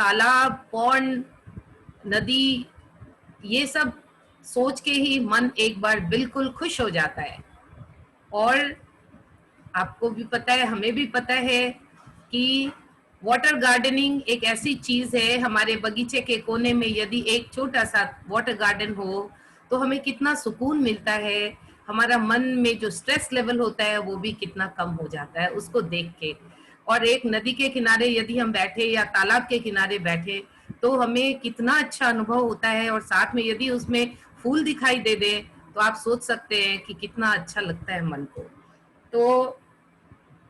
तालाब, पौंड, नदी, ये सब सोच के ही मन एक बार बिल्कुल खुश हो जाता है। और आपको भी पता है, हमें भी पता है कि वाटर गार्डनिंग एक ऐसी चीज है, हमारे बगीचे के कोने में यदि एक छोटा सा वाटर गार्डन हो तो हमें कितना सुकून मिलता है, हमारा मन में जो स्ट्रेस लेवल होता है वो भी कितना कम हो जाता है उसको देख के। और एक नदी के किनारे यदि हम बैठे या तालाब के किनारे बैठे तो हमें कितना अच्छा अनुभव होता है, और साथ में यदि उसमें फूल दिखाई दे दे तो आप सोच सकते हैं कि कितना अच्छा लगता है मन को। तो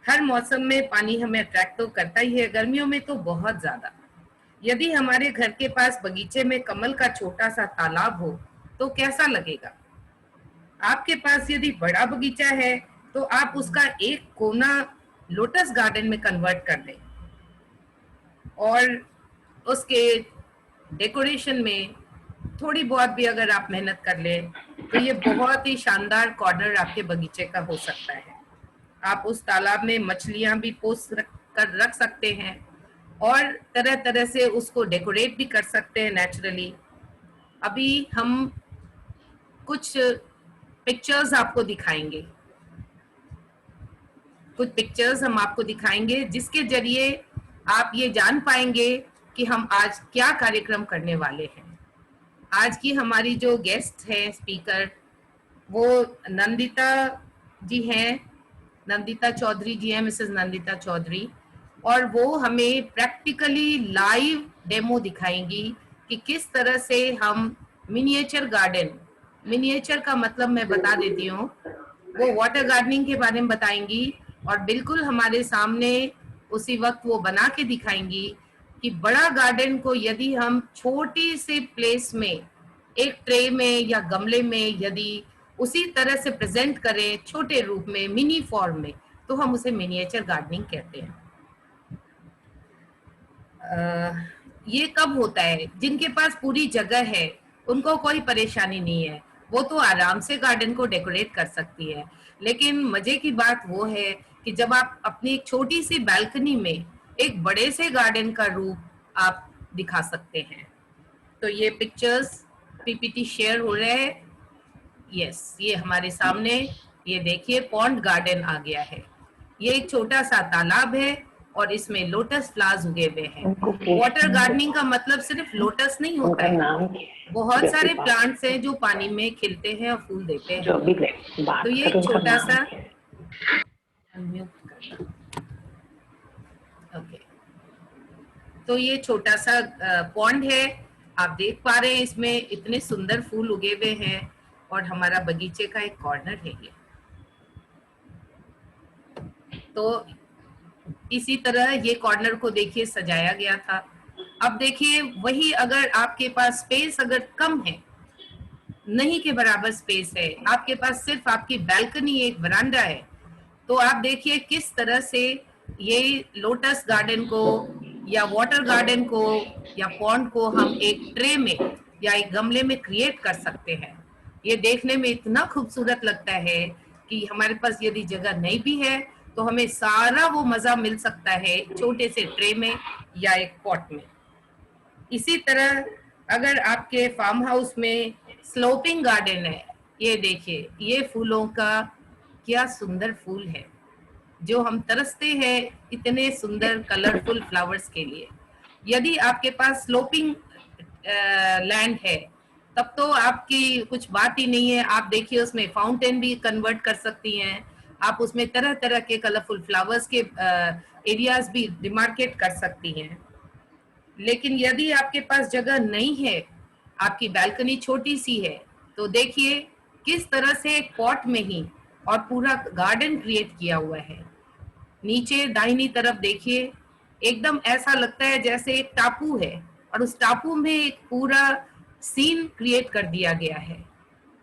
हर मौसम में पानी हमें अट्रैक्ट तो करता ही है, गर्मियों में तो बहुत ज्यादा। यदि हमारे घर के पास बगीचे में कमल का छोटा सा तालाब हो तो कैसा लगेगा? आपके पास यदि बड़ा बगीचा है तो आप उसका एक कोना लोटस गार्डन में कन्वर्ट कर दें, और उसके डेकोरेशन में थोड़ी बहुत भी अगर आप मेहनत कर लें तो ये बहुत ही शानदार कॉर्नर आपके बगीचे का हो सकता है। आप उस तालाब में मछलियां भी पोस कर रख सकते हैं, और तरह तरह से उसको डेकोरेट भी कर सकते हैं नेचुरली। अभी हम कुछ पिक्चर्स आपको दिखाएंगे, कुछ पिक्चर्स हम आपको दिखाएंगे जिसके जरिए आप ये जान पाएंगे कि हम आज क्या कार्यक्रम करने वाले हैं। आज की हमारी जो गेस्ट है स्पीकर, वो नंदिता जी हैं, नंदिता चौधरी जी हैं, मिसेस नंदिता चौधरी। और वो हमें प्रैक्टिकली लाइव डेमो दिखाएंगी कि किस तरह से हम मिनिएचर गार्डन, मिनिएचर का मतलब मैं बता देती हूँ, वो वाटर गार्डनिंग के बारे में बताएंगी, और बिल्कुल हमारे सामने उसी वक्त वो बना के दिखाएंगी कि बड़ा गार्डन को यदि हम छोटी सी प्लेस में, एक ट्रे में या गमले में यदि उसी तरह से प्रेजेंट करें छोटे रूप में, मिनी फॉर्म में, तो हम उसे मिनिएचर गार्डनिंग कहते हैं। ये कब होता है? जिनके पास पूरी जगह है उनको कोई परेशानी नहीं है, वो तो आराम से गार्डन को डेकोरेट कर सकती है। लेकिन मजे की बात वो है कि जब आप अपनी एक छोटी सी बालकनी में एक बड़े से गार्डन का रूप आप दिखा सकते हैं। तो ये पिक्चर्स पीपीटी शेयर हो रहे हैं। यस, ये हमारे सामने, ये देखिए पॉन्ड गार्डन आ गया है। ये एक छोटा सा तालाब है और इसमें लोटस फ्लावर्स उगे हुए हैं। वाटर गार्डनिंग का मतलब सिर्फ लोटस नहीं होता है, बहुत सारे प्लांट्स हैं जो पानी में खिलते हैं और फूल देते हैं। तो ये एक छोटा सा, ओके, तो ये छोटा सा पॉन्ड है, आप देख पा रहे हैं इसमें इतने सुंदर फूल उगे हुए हैं, और हमारा बगीचे का एक कॉर्नर है ये। तो इसी तरह ये कॉर्नर को देखिए सजाया गया था। अब देखिए वही, अगर आपके पास स्पेस अगर कम है, नहीं के बराबर स्पेस है, आपके पास सिर्फ आपकी बैल्कनी, एक वरांडा है, तो आप देखिए किस तरह से ये लोटस गार्डन को या वाटर गार्डन को या पॉन्ड को हम एक ट्रे में या एक गमले में क्रिएट कर सकते हैं। ये देखने में इतना खूबसूरत लगता है कि हमारे पास यदि जगह नहीं भी है तो हमें सारा वो मजा मिल सकता है छोटे से ट्रे में या एक पॉट में। इसी तरह अगर आपके फार्म हाउस में स्लोपिंग गार्डन है, ये देखिए ये फूलों का क्या सुंदर फूल है, जो हम तरसते हैं इतने सुंदर कलरफुल फ्लावर्स के लिए। यदि आपके पास स्लोपिंग लैंड है तब तो आपकी कुछ बात ही नहीं है। आप देखिए उसमें फाउंटेन भी कन्वर्ट कर सकती हैं, आप उसमें तरह तरह के कलरफुल फ्लावर्स के एरियाज भी डिमार्केट कर सकती हैं। लेकिन यदि आपके पास जगह नहीं है, आपकी बालकनी छोटी सी है, तो देखिए किस तरह से एक पॉट में ही और पूरा गार्डन क्रिएट किया हुआ है। नीचे दाहिनी तरफ देखिए, एकदम ऐसा लगता है जैसे एक टापू है, और उस टापू में एक पूरा सीन क्रिएट कर दिया गया है।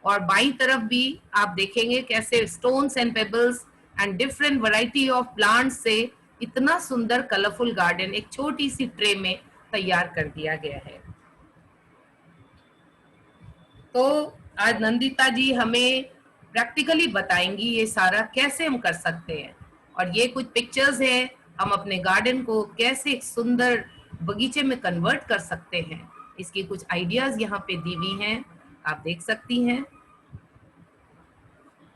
और बाईं तरफ भी आप देखेंगे कैसे stones and pebbles and different variety of plants से इतना सुंदर कलरफुल गार्डन एक छोटी सी ट्रे में तैयार कर दिया गया है। तो आज नंदिता जी हमें प्रैक्टिकली बताएंगी ये सारा कैसे हम कर सकते हैं, और ये कुछ पिक्चर्स हैं हम अपने गार्डन को कैसे एक सुंदर बगीचे में कन्वर्ट कर सकते हैं। इसकी कुछ आइडियाज यहाँ पे दी हुई हैं, आप देख सकती हैं।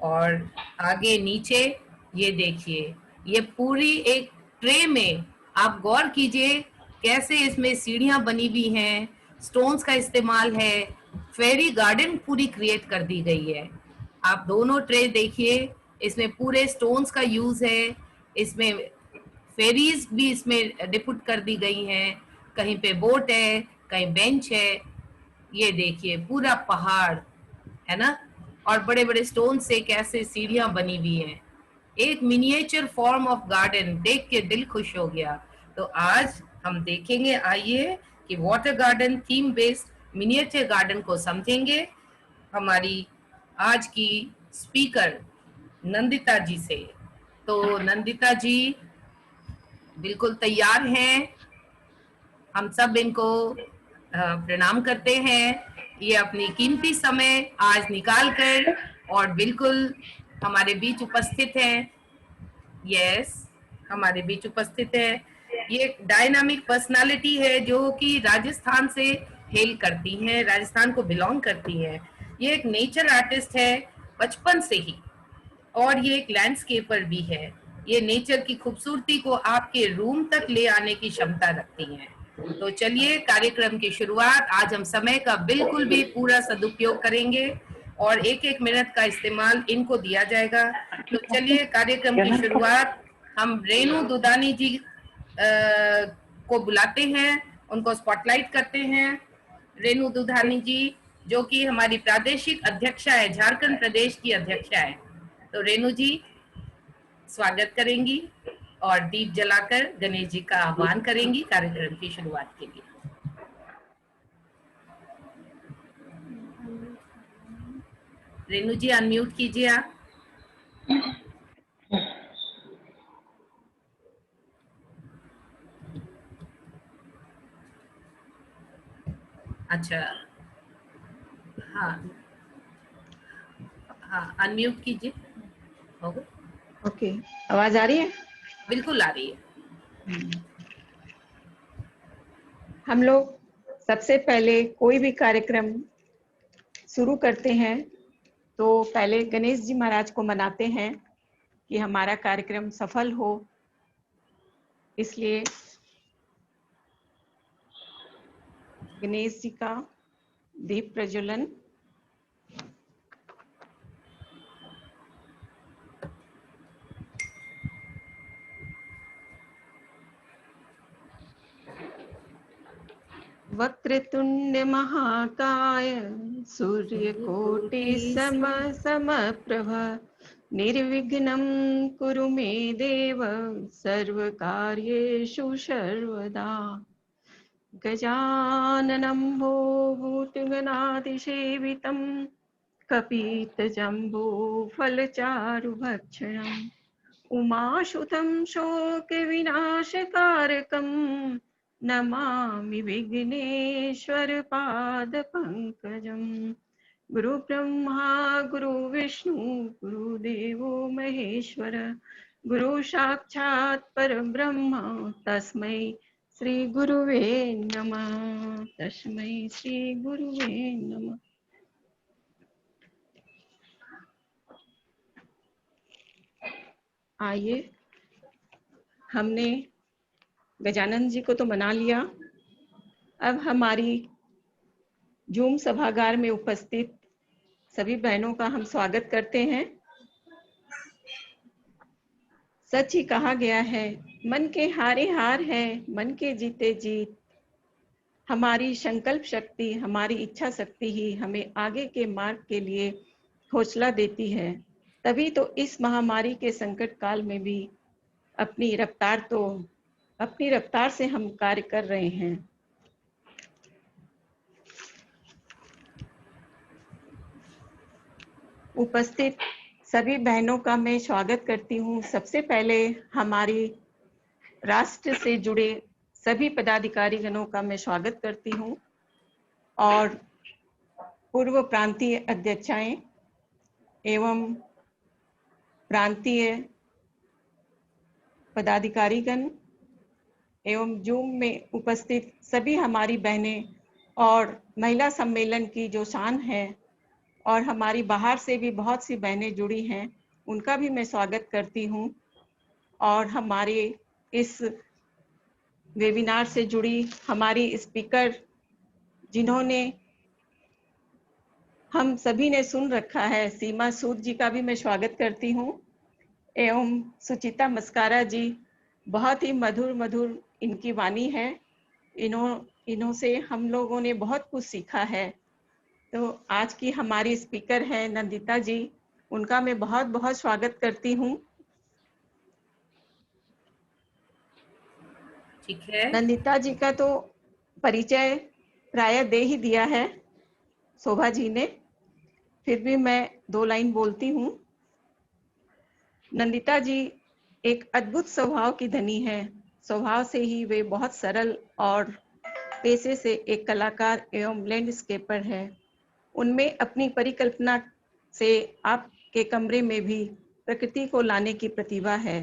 और आगे नीचे ये देखिए, ये पूरी एक ट्रे में आप गौर कीजिए कैसे इसमें सीढ़ियां बनी हुई हैं, स्टोन्स का इस्तेमाल है, फेरी गार्डन पूरी क्रिएट कर दी गई है। आप दोनों ट्रे देखिए, इसमें पूरे स्टोन्स का यूज है, इसमें फेरीज भी इसमें डिपुट कर दी गई हैं, कहीं पे बोट है, कहीं बेंच है। ये देखिए पूरा पहाड़ है ना, और बड़े बड़े स्टोन से कैसे सीढ़ियां बनी हुई हैं। एक मिनिएचर फॉर्म ऑफ गार्डन देख के दिल खुश हो गया। तो आज हम देखेंगे, आइए, कि water garden theme based miniature garden को समझेंगे हमारी आज की स्पीकर नंदिता जी से। तो नंदिता जी बिल्कुल तैयार हैं, हम सब इनको प्रणाम करते हैं। ये अपनी कीमती समय आज निकाल कर और बिल्कुल हमारे बीच उपस्थित हैं। यस, हमारे बीच उपस्थित है। ये एक डायनामिक पर्सनालिटी है जो कि राजस्थान से हेल करती हैं, राजस्थान को बिलोंग करती हैं। ये एक नेचर आर्टिस्ट है बचपन से ही, और ये एक लैंडस्केपर भी है। ये नेचर की खूबसूरती को आपके रूम तक ले आने की क्षमता रखती हैं। तो चलिए कार्यक्रम की शुरुआत, आज हम समय का बिल्कुल भी पूरा सदुपयोग करेंगे और एक एक मिनट का इस्तेमाल इनको दिया जाएगा। तो चलिए कार्यक्रम की शुरुआत हम रेणु दुधानी जी को बुलाते हैं, उनको स्पॉटलाइट करते हैं। रेणु दुधानी जी जो कि हमारी प्रादेशिक अध्यक्षा है, झारखंड प्रदेश की अध्यक्षा है। तो रेणु जी स्वागत करेंगी और दीप जलाकर गणेश जी का आह्वान करेंगी कार्यक्रम की शुरुआत के लिए। रेणु जी अनम्यूट कीजिए आप। अच्छा, हाँ हाँ, अनम्यूट कीजिए। हो गया? ओके, आवाज आ रही है? बिल्कुल आ रही है। हम लोग सबसे पहले कोई भी कार्यक्रम शुरू करते हैं तो पहले गणेश जी महाराज को मनाते हैं कि हमारा कार्यक्रम सफल हो। इसलिए गणेश जी का दीप प्रज्वलन। वक्रतुंड महाकाय सूर्यकोटि समप्रभ निर्विघ्नं कुरु मे देव सर्वकार्येषु सर्वदा। गजाननं भूतगणाधिसेवितं कपितजम्बूफलचारुभक्षणम् उमासुतं शोकविनाशकारकं नमामि विघ्नेश्वरपादपङ्कजम्। गुरुब्रह्मा गुरुविष्णु गुरुदेवो महेश्वर गुरु साक्षात् परब्रह्म तस्मै श्री गुरुवे नमः। तस्मै श्री गुरुवे नमः। आइए, हमने गजानन जी को तो मना लिया, अब हमारी जूम सभागार में उपस्थित सभी बहनों का हम स्वागत करते हैं। सच ही कहा गया है, मन के हारे हार है, मन के जीते जीत। हमारी संकल्प शक्ति, हमारी इच्छा शक्ति ही हमें आगे के मार्ग के लिए हौसला देती है। तभी तो इस महामारी के संकट काल में भी अपनी रफ्तार से हम कार्य कर रहे हैं। उपस्थित सभी बहनों का मैं स्वागत करती हूँ। सबसे पहले हमारी राष्ट्र से जुड़े सभी पदाधिकारी गणों का मैं स्वागत करती हूँ और पूर्व प्रांतीय अध्यक्षाएं एवं प्रांतीय पदाधिकारीगण एवं जूम में उपस्थित सभी हमारी बहनें और महिला सम्मेलन की जो शान है, और हमारी बाहर से भी बहुत सी बहनें जुड़ी हैं, उनका भी मैं स्वागत करती हूँ। और हमारे इस वेबिनार से जुड़ी हमारी स्पीकर जिन्होंने हम सभी ने सुन रखा है, सीमा सूद जी का भी मैं स्वागत करती हूँ, एवं सुचिता मस्कारा जी, बहुत ही मधुर मधुर इनकी वाणी है। इन्हों से हम लोगों ने बहुत कुछ सीखा है। तो आज की हमारी स्पीकर है नंदिता जी, उनका मैं बहुत बहुत स्वागत करती हूँ। ठीक है। नंदिता जी का तो परिचय प्राय दे ही दिया है शोभा जी ने, फिर भी मैं 2 लाइन बोलती हूँ। नंदिता जी एक अद्भुत स्वभाव की धनी है। स्वभाव से ही वे बहुत सरल और पेशे से एक कलाकार एवं लैंडस्केपर है। उनमें अपनी परिकल्पना से आपके कमरे में भी प्रकृति को लाने की प्रतिभा है।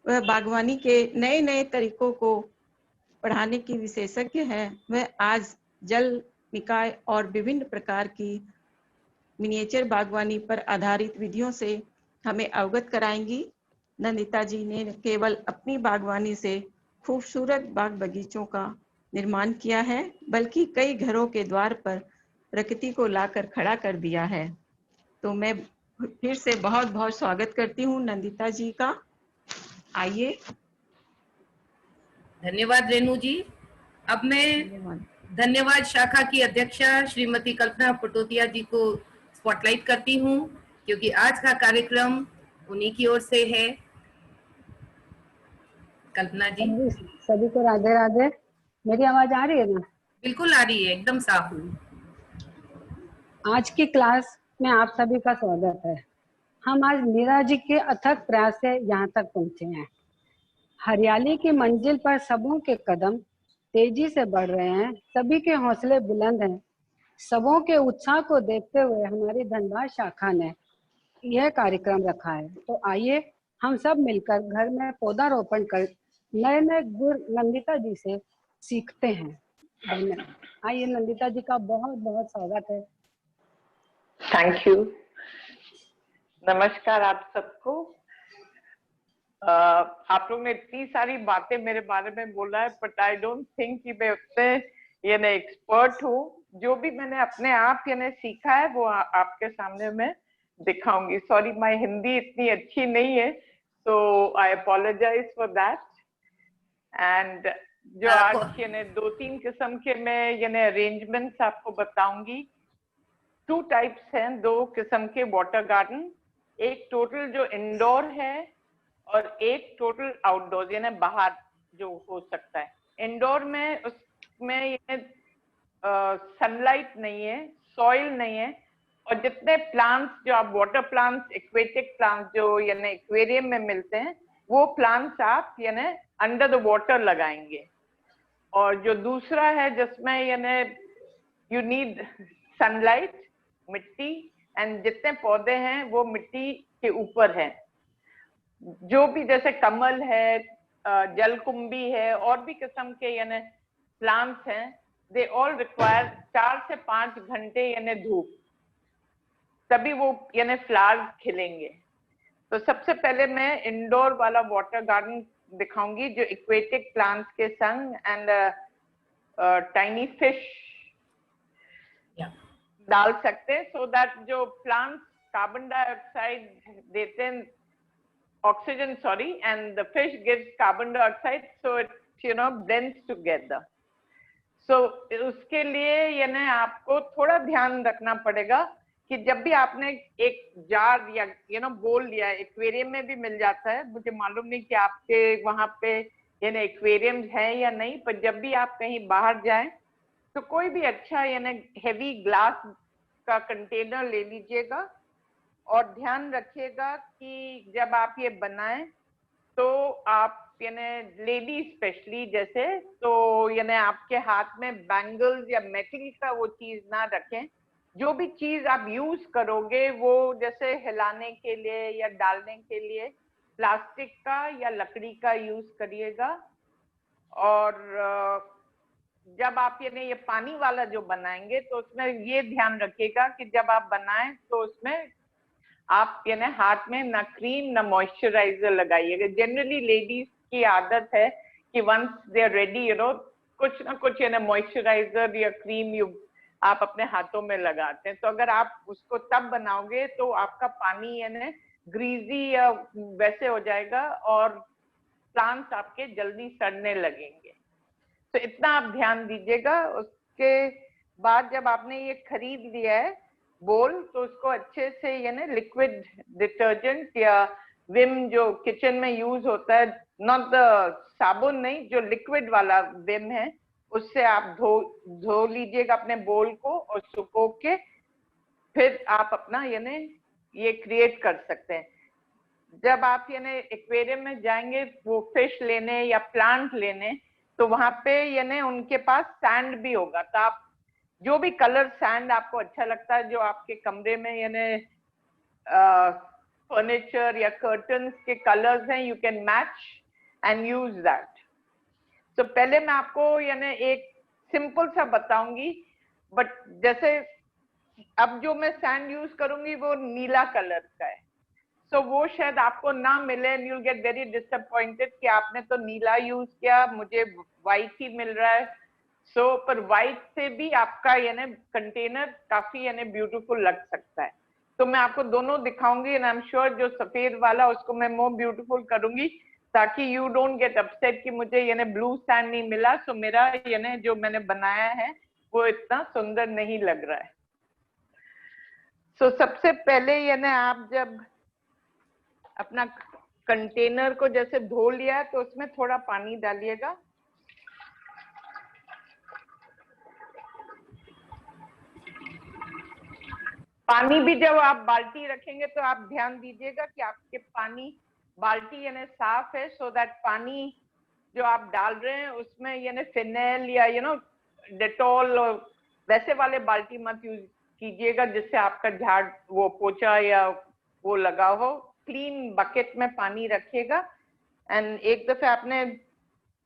वह बागवानी के नए नए तरीकों को पढ़ाने की विशेषज्ञ है। वह आज जल निकाय और विभिन्न प्रकार की मिनिएचर बागवानी पर आधारित विधियों से हमें अवगत कराएंगी। नंदिता जी ने केवल अपनी बागवानी से खूबसूरत बाग बगीचों का निर्माण किया है, बल्कि कई घरों के द्वार पर प्रकृति को लाकर खड़ा कर दिया है। तो मैं फिर से बहुत बहुत स्वागत करती हूँ नंदिता जी का। आइए। धन्यवाद रेणु जी। अब मैं धन्यवाद शाखा की अध्यक्षा श्रीमती कल्पना पटोतिया जी को स्पॉटलाइट करती हूँ, क्योंकि आज का कार्यक्रम उन्हीं की ओर से है। कल्पना जी। सभी को राधे राधे। मेरी आवाज आ रही है ना? बिल्कुल आ रही है, एकदम साफ। आज की क्लास में आप सभी का स्वागत है। हम आज मीरा जी के अथक प्रयास से यहाँ तक पहुँचे हैं। हरियाली की मंजिल पर सबों के कदम तेजी से बढ़ रहे हैं, सभी के हौसले बुलंद हैं। सबों के उत्साह को देखते हुए हमारी धनबाद शाखा ने यह कार्यक्रम रखा है। तो आइए हम सब मिलकर घर में पौधारोपण कर नए नए गुण नंदिता जी से सीखते हैं। धन्यवाद। आइए, नंदिता जी का बहुत बहुत स्वागत है। Thank you. नमस्कार आप सबको। आप लोग ने इतनी सारी बातें मेरे बारे में बोला है, बट आई डोंट थिंक कि मैं उतने एक्सपर्ट हूँ। जो भी मैंने अपने आप सीखा है वो आपके सामने मैं दिखाऊंगी। सॉरी, माय हिंदी इतनी अच्छी नहीं है, तो आई अपोलोजाइज फॉर दैट। एंड जो आज 2-3 किस्म के मैं अरेंजमेंट्स आपको बताऊंगी। 2 टाइप्स हैं, 2 किस्म के वाटर गार्डन। एक टोटल जो इंडोर है और एक टोटल आउटडोर, यानी बाहर जो हो सकता है। इंडोर में उसमें सनलाइट नहीं है, सॉइल नहीं है, और जितने प्लांट्स जो आप वाटर प्लांट्स, एक्वेटिक प्लांट्स जो एक्वेरियम में मिलते हैं, वो प्लांट्स आप अंडर द वाटर लगाएंगे। और जो दूसरा है जिसमें यू नीड सनलाइट, मिट्टी, एंड जितने पौधे हैं वो मिट्टी के ऊपर है। जो भी जैसे कमल है, जलकुंभी है, और भी किस्म के प्लांट्स हैं, दे ऑल रिक्वायर 4 से 5 घंटे धूप, तभी वो फ्लावर्स खिलेंगे। तो सबसे पहले मैं इंडोर वाला वाटर गार्डन दिखाऊंगी जो एक्वेटिक प्लांट्स के संग एंड टाइनी फिश डाल सकते हैं, सो दैट जो प्लांट्स कार्बन डाइऑक्साइड देते हैं, oxygen sorry, and the fish gives carbon dioxide, so it blends together. So उसके लिए आपको थोड़ा ध्यान रखना पड़ेगा कि जब भी आपने एक जार या बोल लिया, एक्वेरियम में भी मिल जाता है, मुझे मालूम नहीं कि आपके वहां पे एक्वेरियम है या नहीं, पर जब भी आप कहीं बाहर जाएं तो कोई भी अच्छा हेवी ग्लास का कंटेनर ले लीजिएगा। और ध्यान रखिएगा कि जब आप ये बनाएं तो आप लेडी स्पेशली जैसे, तो आपके हाथ में बैंगल्स या मेटल का वो चीज ना रखें। जो भी चीज आप यूज करोगे वो जैसे हिलाने के लिए या डालने के लिए प्लास्टिक का या लकड़ी का यूज करिएगा। और जब आप ये पानी वाला जो बनाएंगे तो उसमें ये ध्यान रखिएगा कि जब आप बनाएं तो उसमें आप हाथ में ना क्रीम ना मॉइस्चराइजर लगाइएगा। जनरली लेडीज की आदत है कि वंस दे आर रेडी कुछ ना कुछ मॉइस्चराइजर या क्रीम आप अपने हाथों में लगाते हैं। तो अगर आप उसको तब बनाओगे तो आपका पानी ग्रीजी या वैसे हो जाएगा और प्लांट्स आपके जल्दी सड़ने लगेंगे। तो इतना आप ध्यान दीजिएगा। उसके बाद जब आपने ये खरीद लिया है बोल तो उसको अच्छे से लिक्विड डिटर्जेंट या विम जो किचन में यूज होता है, नॉट द साबुन नहीं, जो लिक्विड वाला विम है, उससे आप धो लीजिएगा अपने बोल को और सुखो के फिर आप अपना ये क्रिएट कर सकते हैं। जब आप एक्वेरियम में जाएंगे वो फिश लेने या प्लांट लेने तो वहां पे उनके पास सैंड भी होगा। तो आप जो भी कलर सैंड आपको अच्छा लगता है, जो आपके कमरे में फर्नीचर या कर्टन्स के कलर्स हैं, you can match and use that. तो पहले मैं आपको एक सिंपल सा बताऊंगी, बट जैसे अब जो मैं सैंड यूज करूंगी वो नीला कलर का है, सो वो शायद आपको ना मिले and you will get very disappointed कि आपने तो नीला यूज किया, मुझे व्हाइट ही मिल रहा है। सो पर व्हाइट से भी आपका कंटेनर काफी ब्यूटीफुल लग सकता है। तो मैं आपको दोनों दिखाऊंगी एंड आई एम श्योर जो सफेद वाला उसको मैं मोर ब्यूटीफुल करूंगी ताकि यू डोंट गेट अपसेट कि मुझे ब्लू सैंड नहीं मिला, सो मेरा जो मैंने बनाया है वो इतना सुंदर नहीं लग रहा है। सो सबसे पहले आप जब अपना कंटेनर को जैसे धो लिया तो उसमें थोड़ा पानी डालिएगा। पानी भी जब आप बाल्टी रखेंगे तो आप ध्यान दीजिएगा कि आपके पानी बाल्टी साफ है, सो दैट पानी जो आप डाल रहे हैं उसमें फिनेल या डेटॉल वैसे वाले बाल्टी मत यूज कीजिएगा जिससे आपका झाड़ वो पोछा या वो लगा हो। क्लीन बकेट में पानी रखिएगा एंड एक दफे आपने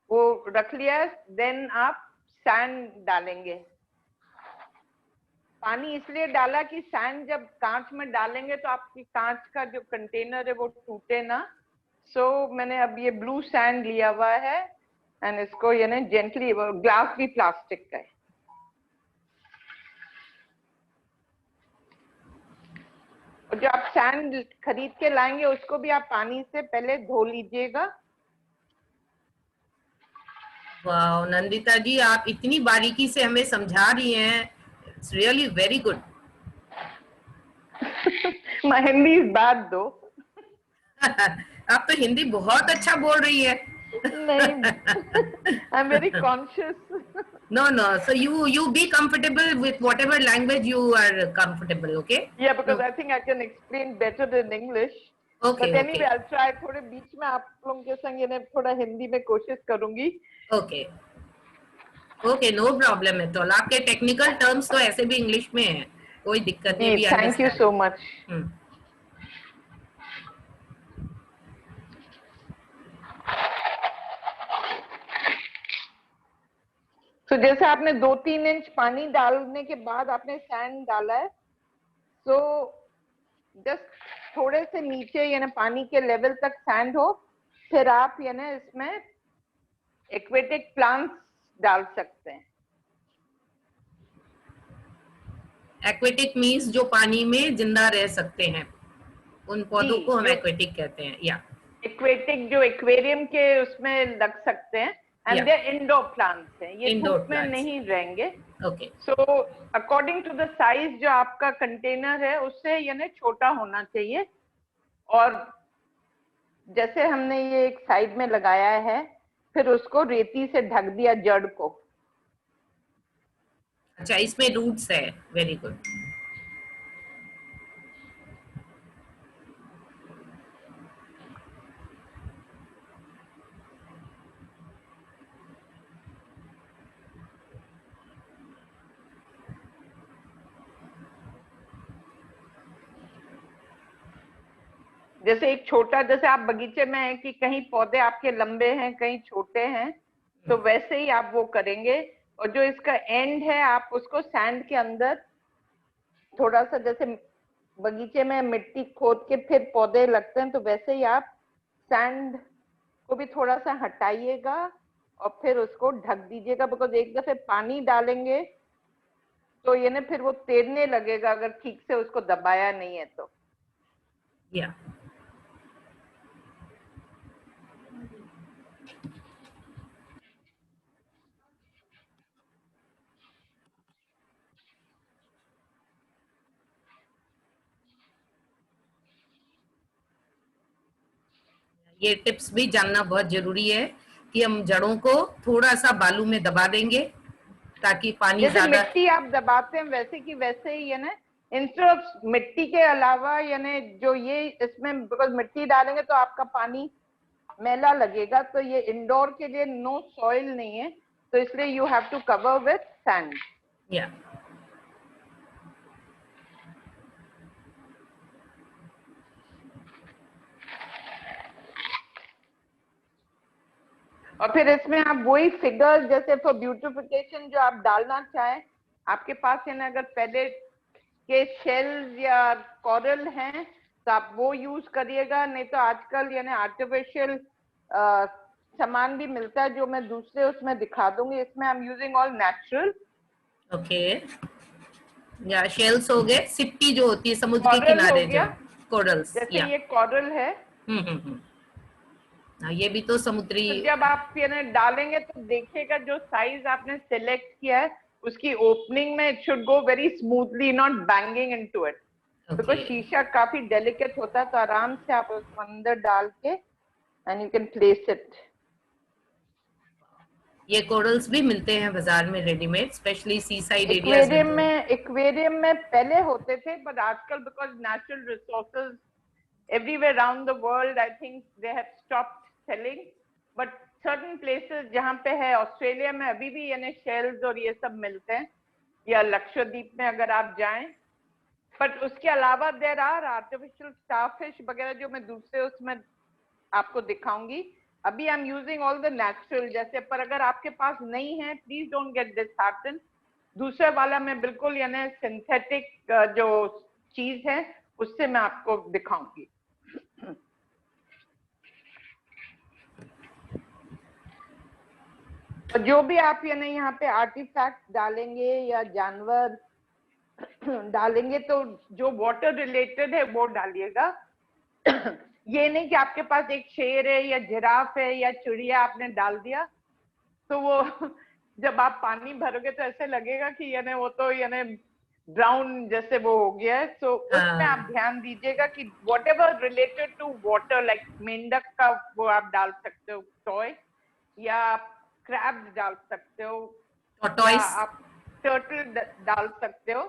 वो रख लिया है देन आप सैंड डालेंगे। पानी इसलिए डाला कि सैंड जब कांच में डालेंगे तो आपकी कांच का जो कंटेनर है वो टूटे ना। सो मैंने अब ये ब्लू सैंड लिया हुआ है एंड इसको जेंटली, ग्लास भी प्लास्टिक का है। और जो आप सैंड खरीद के लाएंगे उसको भी आप पानी से पहले धो लीजिएगा। वाह नंदिता जी, आप इतनी बारीकी से हमें समझा रही हैं, इट्स रियली वेरी गुड। मैं हिंदी बात दो। आप तो हिंदी बहुत अच्छा बोल रही है। नहीं, I am very conscious. No, so you be comfortable with whatever language you are comfortable, okay? Yeah, because I think I can explain better in English. Okay, But anyway, okay. I'll try. थोड़े बीच में आप लोगों के संग थोड़ा हिंदी में कोशिश करूंगी। Okay. Okay, no problem at all. आपके टेक्निकल टर्म्स तो ऐसे भी इंग्लिश में हैं, कोई दिक्कत नहीं। भी थैंक यू सो मच। तो जैसे आपने 2-3 इंच पानी डालने के बाद आपने सैंड डाला है, तो जस्ट थोड़े से नीचे पानी के लेवल तक सैंड हो, फिर आप इसमें एक्वेटिक प्लांट्स डाल सकते हैं। एक्वेटिक मीन्स जो पानी में जिंदा रह सकते हैं, उन पौधों को हम एक्वेटिक कहते हैं। या एक्वेटिक जो एक्वेरियम के उसमें लग सकते हैं एंड दे इंडोर प्लांट्स हैं, ये धूप में नहीं रहेंगे। Okay. So according to the size जो आपका कंटेनर है उससे छोटा होना चाहिए। और जैसे हमने ये एक साइड में लगाया है, फिर उसको रेती से ढक दिया जड़ को। अच्छा, इसमें रूट्स है, वेरी गुड। जैसे एक छोटा, जैसे आप बगीचे में हैं कि कहीं पौधे आपके लंबे हैं कहीं छोटे हैं, तो वैसे ही आप वो करेंगे। और जो इसका एंड है आप उसको सैंड के अंदर थोड़ा सा, जैसे बगीचे में मिट्टी खोद के फिर पौधे लगते हैं, तो वैसे ही आप सैंड को भी थोड़ा सा हटाइएगा और फिर उसको ढक दीजिएगा। बिकॉज एक दफे पानी डालेंगे तो ये ना फिर वो तैरने लगेगा अगर ठीक से उसको दबाया नहीं है तो। या ये टिप्स भी जानना बहुत जरूरी है कि हम जड़ों को थोड़ा सा बालू में दबा देंगे ताकि पानी जैसे ज्यादा। मिट्टी आप दबाते हैं वैसे की वैसे ही, यानी इंस्टेड ऑफ मिट्टी के अलावा, यानी जो ये इसमें बिकॉज मिट्टी डालेंगे तो आपका पानी मैला लगेगा, तो ये इंडोर के लिए नो सॉइल नहीं है, तो इसलिए you have to cover with sand. या और फिर इसमें आप वही फिगर्स जैसे फॉर ब्यूटिफिकेशन जो आप डालना चाहें, आपके पास है ना, अगर पहले के शेल्स या कोरल हैं तो आप वो यूज करिएगा, नहीं तो आजकल यानी आर्टिफिशियल सामान भी मिलता है जो मैं दूसरे उसमें दिखा दूंगी। इसमें I am using all natural. Okay, या शेल्स हो गए, सिप्पी जो होती है समुद्र के कोरल हो किनारे, गया, जो कोरल्स। जैसे ये कोरल है। ये भी तो समुद्री। तो जब आप ये डालेंगे तो देखिएगा जो साइज आपने सिलेक्ट किया है उसकी ओपनिंग में it should go very smoothly, not banging into it, because शीशा काफी डेलिकेट होता है, तो आराम से आप उसको अंदर डाल के and you can place it. ये कोरल्स भी मिलते हैं बाजार में रेडीमेड, स्पेशली सी साइड एरियाज में। एक्वेरियम में पहले होते थे, बट आजकल because natural resources everywhere around the world, I think they have stopped selling, but certain places जहाँ पे है, ऑस्ट्रेलिया में अभी भी यानी शेल्स और ये सब मिलते हैं, या लक्षद्वीप में अगर आप जाएं। बट उसके अलावा देयर आर आर्टिफिशियल स्टारफिश वगैरह जो मैं दूसरे उसमें आपको दिखाऊंगी। अभी I am using all the natural जैसे, पर अगर आपके पास नहीं है प्लीज डोंट गेट डिसहार्टन। दूसरे वाला मैं बिल्कुल यानी सिंथेटिक जो चीज है उससे मैं आपको दिखाऊंगी। जो भी आप यानी यहाँ पे आर्टिफैक्ट डालेंगे या जानवर डालेंगे तो जो वाटर रिलेटेड है वो डालिएगा। ये नहीं कि आपके पास एक शेर है या जिराफ है या चिड़िया आपने डाल दिया तो वो जब आप पानी भरोगे तो ऐसे लगेगा कि यानी वो तो यानी ब्राउन जैसे वो हो गया है। सो उसमें आप ध्यान दीजिएगा कि whatever related to water, like मेंढक का वो आप डाल सकते हो टॉय, या आप क्रैब्स डाल सकते हो, या आप टर्टल डाल सकते हो।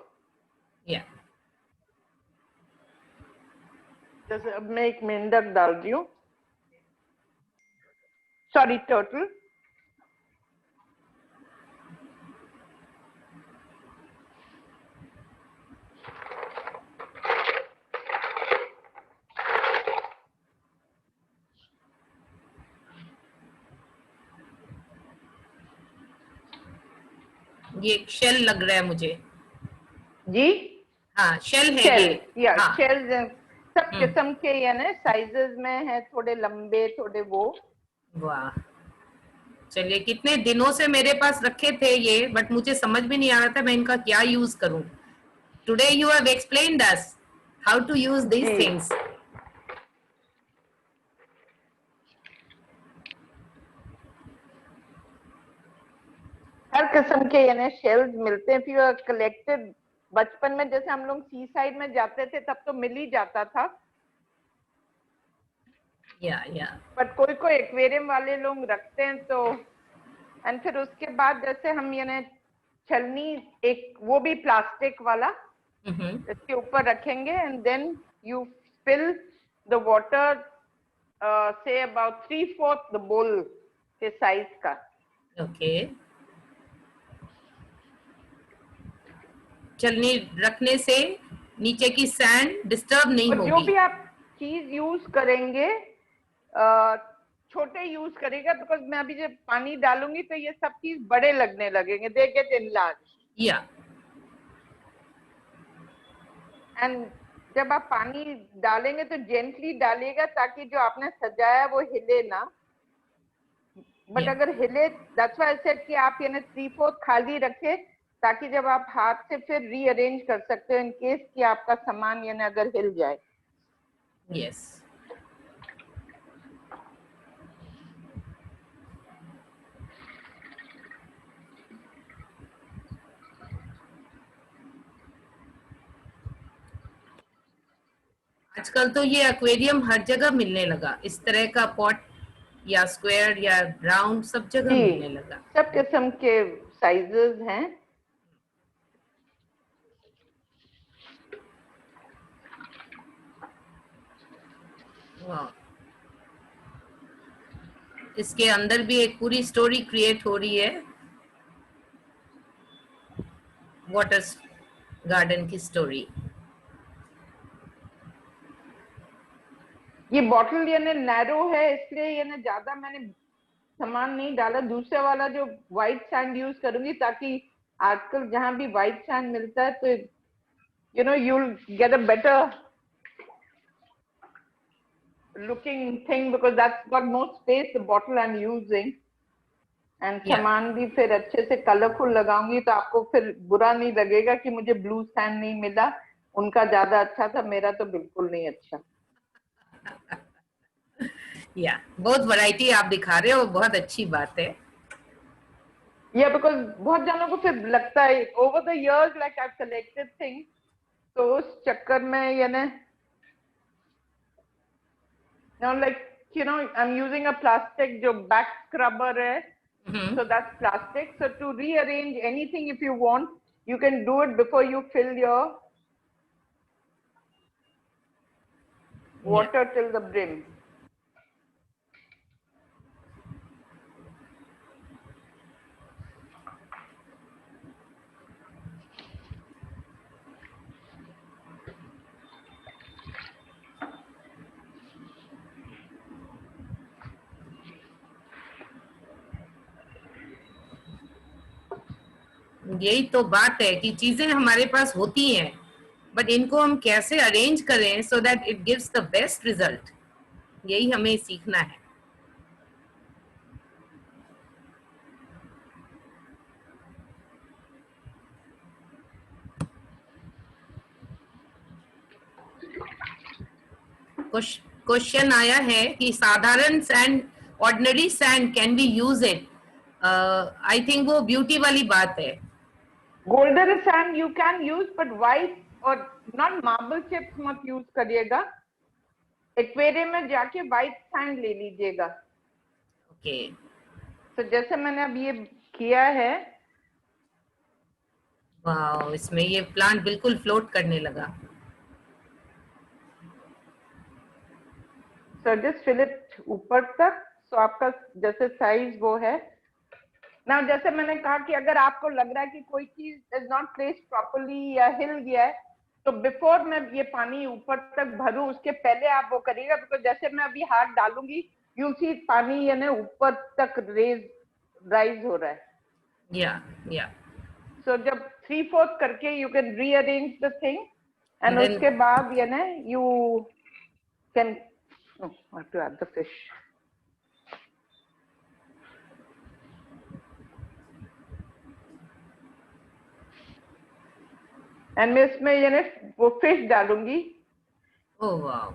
जैसे अब मैं एक मेंढक डाल रही हूँ, सॉरी टर्टल। ये एक शेल लग रहा है मुझे जी। हाँ शेल है शेल, ये। या हाँ। शेल सब किस्म के यानी साइजेस में है, थोड़े लंबे थोड़े वो। वाह, चलिए कितने दिनों से मेरे पास रखे थे ये, बट मुझे समझ भी नहीं आ रहा था मैं इनका क्या यूज करूं। Today you have explained us how to use these things. हर किस्म के यानी शेल्स मिलते हैं। फिर कलेक्टेड बचपन में जैसे हम लोग सी साइड में जाते थे तब तो मिल ही जाता था, बट कोई कोई एक्वेरियम वाले लोग रखते हैं तो। एंड फिर उसके बाद जैसे हम यानी छलनी एक वो भी प्लास्टिक वाला इसके ऊपर रखेंगे and then you fill the water से अबाउट 3/4 द बोल के साइज का। ओके, चलनी रखने से नीचे की सैंड डिस्टर्ब नहीं होगी। जो भी आप चीज यूज करेंगे छोटे यूज करेगा, बिकॉज मैं अभी जब पानी डालूंगी तो ये सब चीज बड़े लगने लगेंगे, दे गेट इनलार्ज। या एंड जब आप पानी डालेंगे तो जेंटली डालिएगा ताकि जो आपने सजाया वो हिले ना। बट अगर हिले, दैट्स व्हाई आई सेड कि आप यानी 3/4 खाली रखे ताकि जब आप हाथ से फिर रीअरेंज कर सकते हो इन केस कि आपका सामान यानी अगर हिल जाए। यस, आजकल तो ये एक्वेरियम हर जगह मिलने लगा, इस तरह का पॉट, या स्क्वायर या राउंड, सब जगह मिलने लगा। सब किस्म के साइजेस हैं। वाह, इसके अंदर भी एक पूरी स्टोरी क्रिएट हो रही है, वाटर गार्डन की स्टोरी। ये बॉटल यानी नैरो है इसलिए यानी ज्यादा मैंने सामान नहीं डाला। दूसरे वाला जो व्हाइट सैंड यूज करूंगी ताकि आजकल जहां भी व्हाइट सैंड मिलता है तो you know you will get a better looking thing, because that's got more space the bottle I am using. And सामान भी फिर अच्छे से कलरफुल लगाऊंगी तो आपको फिर बुरा नहीं लगेगा कि मुझे ब्लू सैंड नहीं मिला, उनका ज्यादा अच्छा था, मेरा तो बिल्कुल नहीं अच्छा। या बहुत वैरायटी आप दिखा रहे हो, बहुत अच्छी बात है। या बिकॉज बहुत जनों को फिर लगता है over the years like I have collected things, तो उस चक्कर में यानी now like you know I'm using a plastic जो back scrubber है, so that's plastic. So to rearrange anything if you want, you can do it before you fill your water till the brim. यही तो बात है कि चीजें हमारे पास होती हैं, बट इनको हम कैसे अरेंज करें so that it gives the best result, यही हमें सीखना है। क्वेश्चन आया है कि साधारण sand, ordinary sand, can be use it? I think वो ब्यूटी वाली बात है। Golden sand you can use, but white और not marble chips मत यूज करिएगा। एक्वेरियम में जाके व्हाइट सैंड ले लीजिएगा। ओके, तो जैसे मैंने अब ये किया है, वाओ, इसमें ये प्लांट बिल्कुल फ्लोट करने लगा। so just fill it ऊपर तक, so आपका जैसे साइज वो है ना। जैसे मैंने कहा कि अगर आपको लग रहा है कि कोई चीज इज नॉट प्लेस्ड प्रॉपर्ली या हिल गया है, तो बिफोर मैं ये पानी ऊपर तक भरूं उसके पहले आप वो करिएगा, बिकॉज जैसे मैं अभी हाथ डालूंगी यू सी पानी यानी ऊपर तक राइज हो रहा है। या सो जब 3/4 करके you can rearrange the thing, and then उसके बाद यानी you can to add the fish. And मैं इसमें यानी वो फिश डालूंगी। ओह वाओ,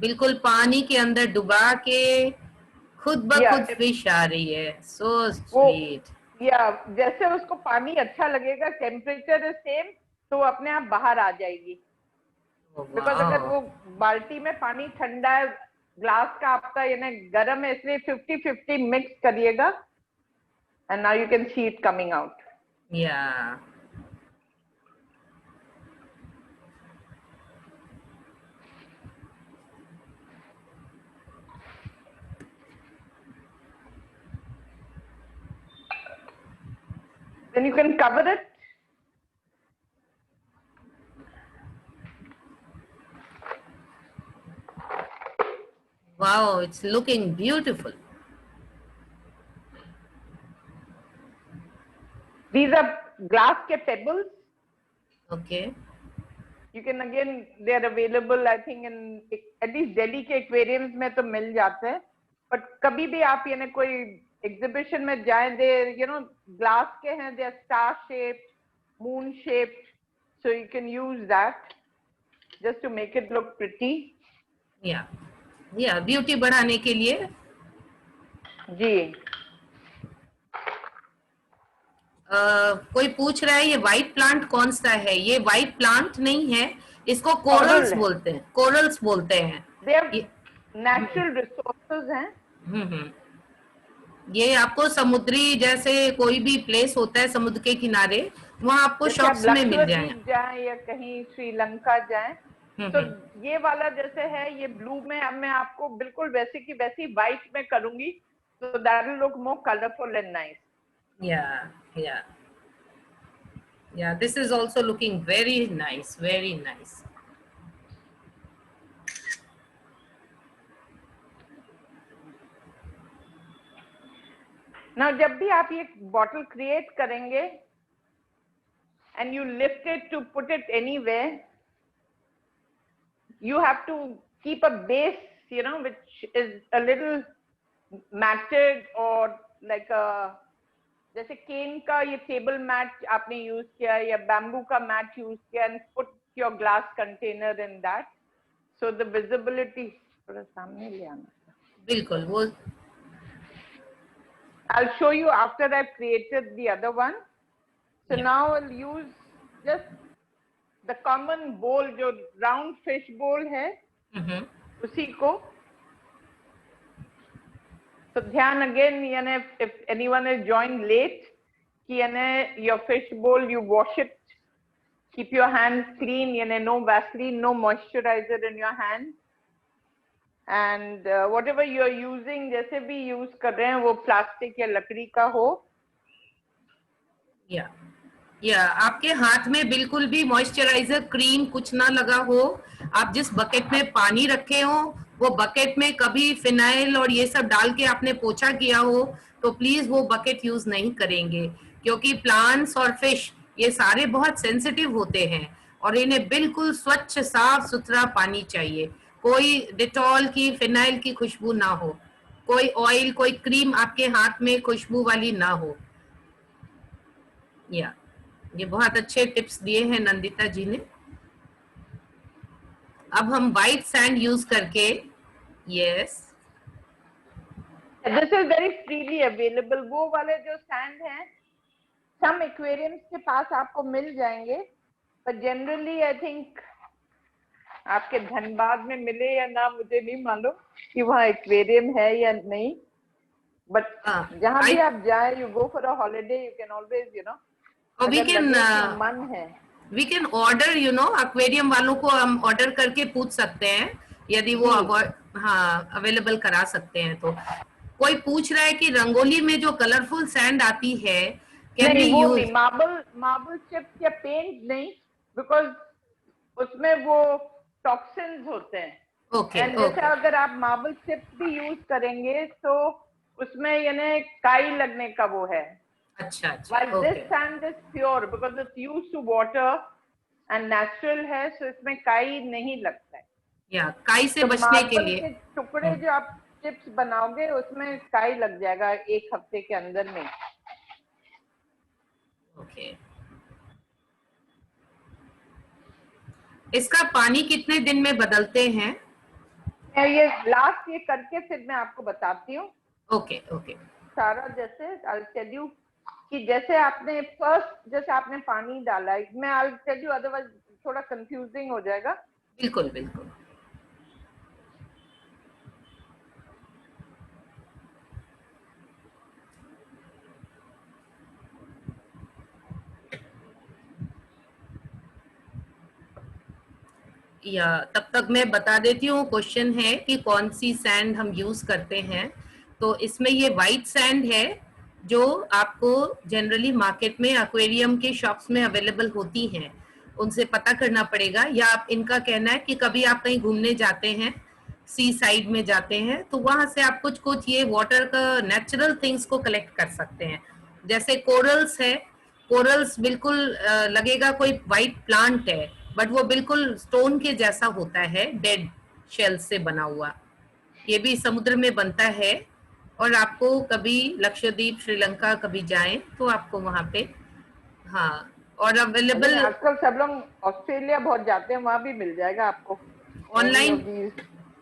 बिल्कुल पानी के अंदर डुबा के खुद ब खुद फिश आ रही है, सो स्वीट। या जैसे उसको पानी अच्छा लगेगा, टेम्परेचर इज सेम, तो अपने आप बाहर आ जाएगी। बिकॉज अगर वो बाल्टी में पानी ठंडा है, ग्लास का आपका यानी गर्म है, इसलिए 50-50 मिक्स करिएगा, and now you can see it coming out. Yeah. Then you can cover it. Wow, it's looking beautiful. These are glass के pebbles. Okay. You can again, they are available I think in at least Delhi के aquariums में तो मिल जाते हैं, but कभी भी आप यानी कोई exhibition में जाएं, they glass के हैं, they are star shaped, moon shaped, so you can use that just to make it look pretty. Yeah, beauty बढ़ाने के लिए. जी. कोई पूछ रहा है ये व्हाइट प्लांट कौन सा है? ये व्हाइट प्लांट नहीं है, इसको कोरल्स बोलते हैं. कोरल्स बोलते हैं. They are natural resources हैं. ये आपको समुद्री जैसे कोई भी प्लेस होता है समुद्र के किनारे, वहाँ आपको शॉप्स में मिल जाए या कहीं श्रीलंका जाए, तो ये वाला जैसे है ये ब्लू में, अब मैं आपको बिल्कुल वैसे की वैसी व्हाइट में करूंगी, so that will look more colorful and nice. Yeah, this is also looking very nice, very nice. Now जब भी आप ये bottle create करेंगे and you lift it to put it anywhere, you have to keep a base, which is a little matted or like a, जैसे केन का ये table mat आपने use किया या बैम्बू का मैट यूज किया, and put your glass container in that, so the visibility थोड़ा सामने ले आना. बिल्कुल वो. I'll show you after I've created the other one. So now I'll use just the common bowl, जो round fish bowl है, उसी को. So ध्यान again, if anyone has joined late, कि your fish bowl, you wash it, keep your hands clean, no Vaseline, no moisturizer in your hands. And whatever you are using, जैसे भी use कर रहे हैं वो प्लास्टिक या लकड़ी का हो. या आपके हाथ में बिल्कुल भी मॉइस्चराइजर क्रीम कुछ ना लगा हो. आप जिस बकेट में पानी रखे हो वो बकेट में कभी फिनाइल और ये सब डाल के आपने पोछा किया हो तो प्लीज वो बकेट यूज नहीं करेंगे, क्योंकि प्लांट्स और फिश ये सारे बहुत सेंसिटिव होते हैं और इन्हें बिल्कुल स्वच्छ साफ सुथरा पानी चाहिए. कोई डिटॉल की फिनाइल की खुशबू ना हो, कोई ऑयल कोई क्रीम आपके हाथ में खुशबू वाली ना हो. ये बहुत अच्छे टिप्स दिए हैं नंदिता जी ने. अब हम व्हाइट सैंड यूज करके, yes, this is very freely available. वो वाले जो सैंड हैं सम एक्वेरियम्स के पास आपको मिल जाएंगे, पर जनरली आई थिंक आपके धनबाद में मिले या ना मुझे नहीं मालूम कि वहाँ एक्वेरियम है या नहीं, बट जहाँ भी आप जाए, you go for a holiday, you can always मन है, वी कैन ऑर्डर, एक्वेरियम वालों को हम ऑर्डर करके पूछ सकते हैं यदि वो अवेलेबल करा सकते हैं. तो कोई पूछ रहा है कि रंगोली में जो कलरफुल सैंड आती है, नहीं, मार्बल चिप्स या पेंट नहीं, बिकॉज उसमें वो टॉक्सिन्स होते हैं. जैसे अगर आप मार्बल चिप्स भी यूज करेंगे तो उसमें काई लगने का वो है. अच्छा. While this sand is pure because it's used to water and natural है, so इसमें काई नहीं लगता है. काई से बचने के लिए टुकड़े जो आप चिप्स बनाओगे उसमें काई लग जाएगा 1 हफ्ते के अंदर में. ओके. इसका पानी कितने दिन में बदलते हैं? ये लास्ट ये करके फिर मैं आपको बताती हूँ. ओके. सारा जैसे I'll tell you कि जैसे आपने फर्स्ट जैसे आपने पानी डाला है, मैं I'll tell you otherwise थोड़ा कंफ्यूजिंग हो जाएगा. बिल्कुल. तब तक मैं बता देती हूँ. क्वेश्चन है कि कौन सी सैंड हम यूज करते हैं. तो इसमें ये व्हाइट सैंड है जो आपको जनरली मार्केट में एक्वेरियम के शॉप्स में अवेलेबल होती हैं, उनसे पता करना पड़ेगा. या आप इनका कहना है कि कभी आप कहीं घूमने जाते हैं सी साइड में जाते हैं तो वहां से आप कुछ कुछ ये वाटर का नेचुरल थिंग्स को कलेक्ट कर सकते हैं। जैसे कोरल्स है, कोरल्स बिल्कुल लगेगा कोई वाइट प्लांट है, बट वो बिल्कुल स्टोन के जैसा होता है, डेड शेल से बना हुआ। ये भी समुद्र में बनता है। और आपको कभी लक्षद्वीप श्रीलंका कभी जाएं तो आपको वहां पे, हाँ, और अवेलेबल आजकल सब लोग ऑस्ट्रेलिया बहुत जाते हैं, वहां भी मिल जाएगा आपको। ऑनलाइन,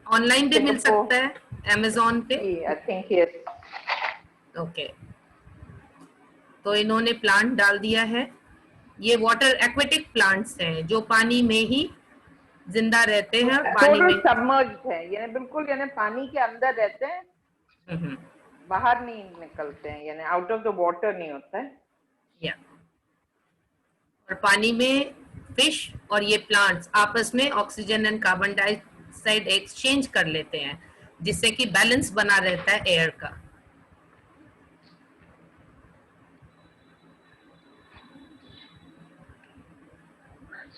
ऑनलाइन भी मिल सकता है अमेज़न पे। I think yes. ओके, तो इन्होंने प्लांट डाल दिया है। ये वाटर एक्वेटिक प्लांट्स हैं जो पानी में ही जिंदा रहते हैं, पानी टोटल में। सबमर्ज्ड है, यानी बिल्कुल यानी पानी के अंदर रहते हैं, हम्म, बाहर नहीं निकलते हैं, यानी आउट ऑफ द वाटर नहीं होता है। या और पानी में फिश और ये प्लांट्स आपस में oxygen and carbon dioxide exchange कर लेते हैं, जिससे कि बैलेंस बना रहता है एयर का।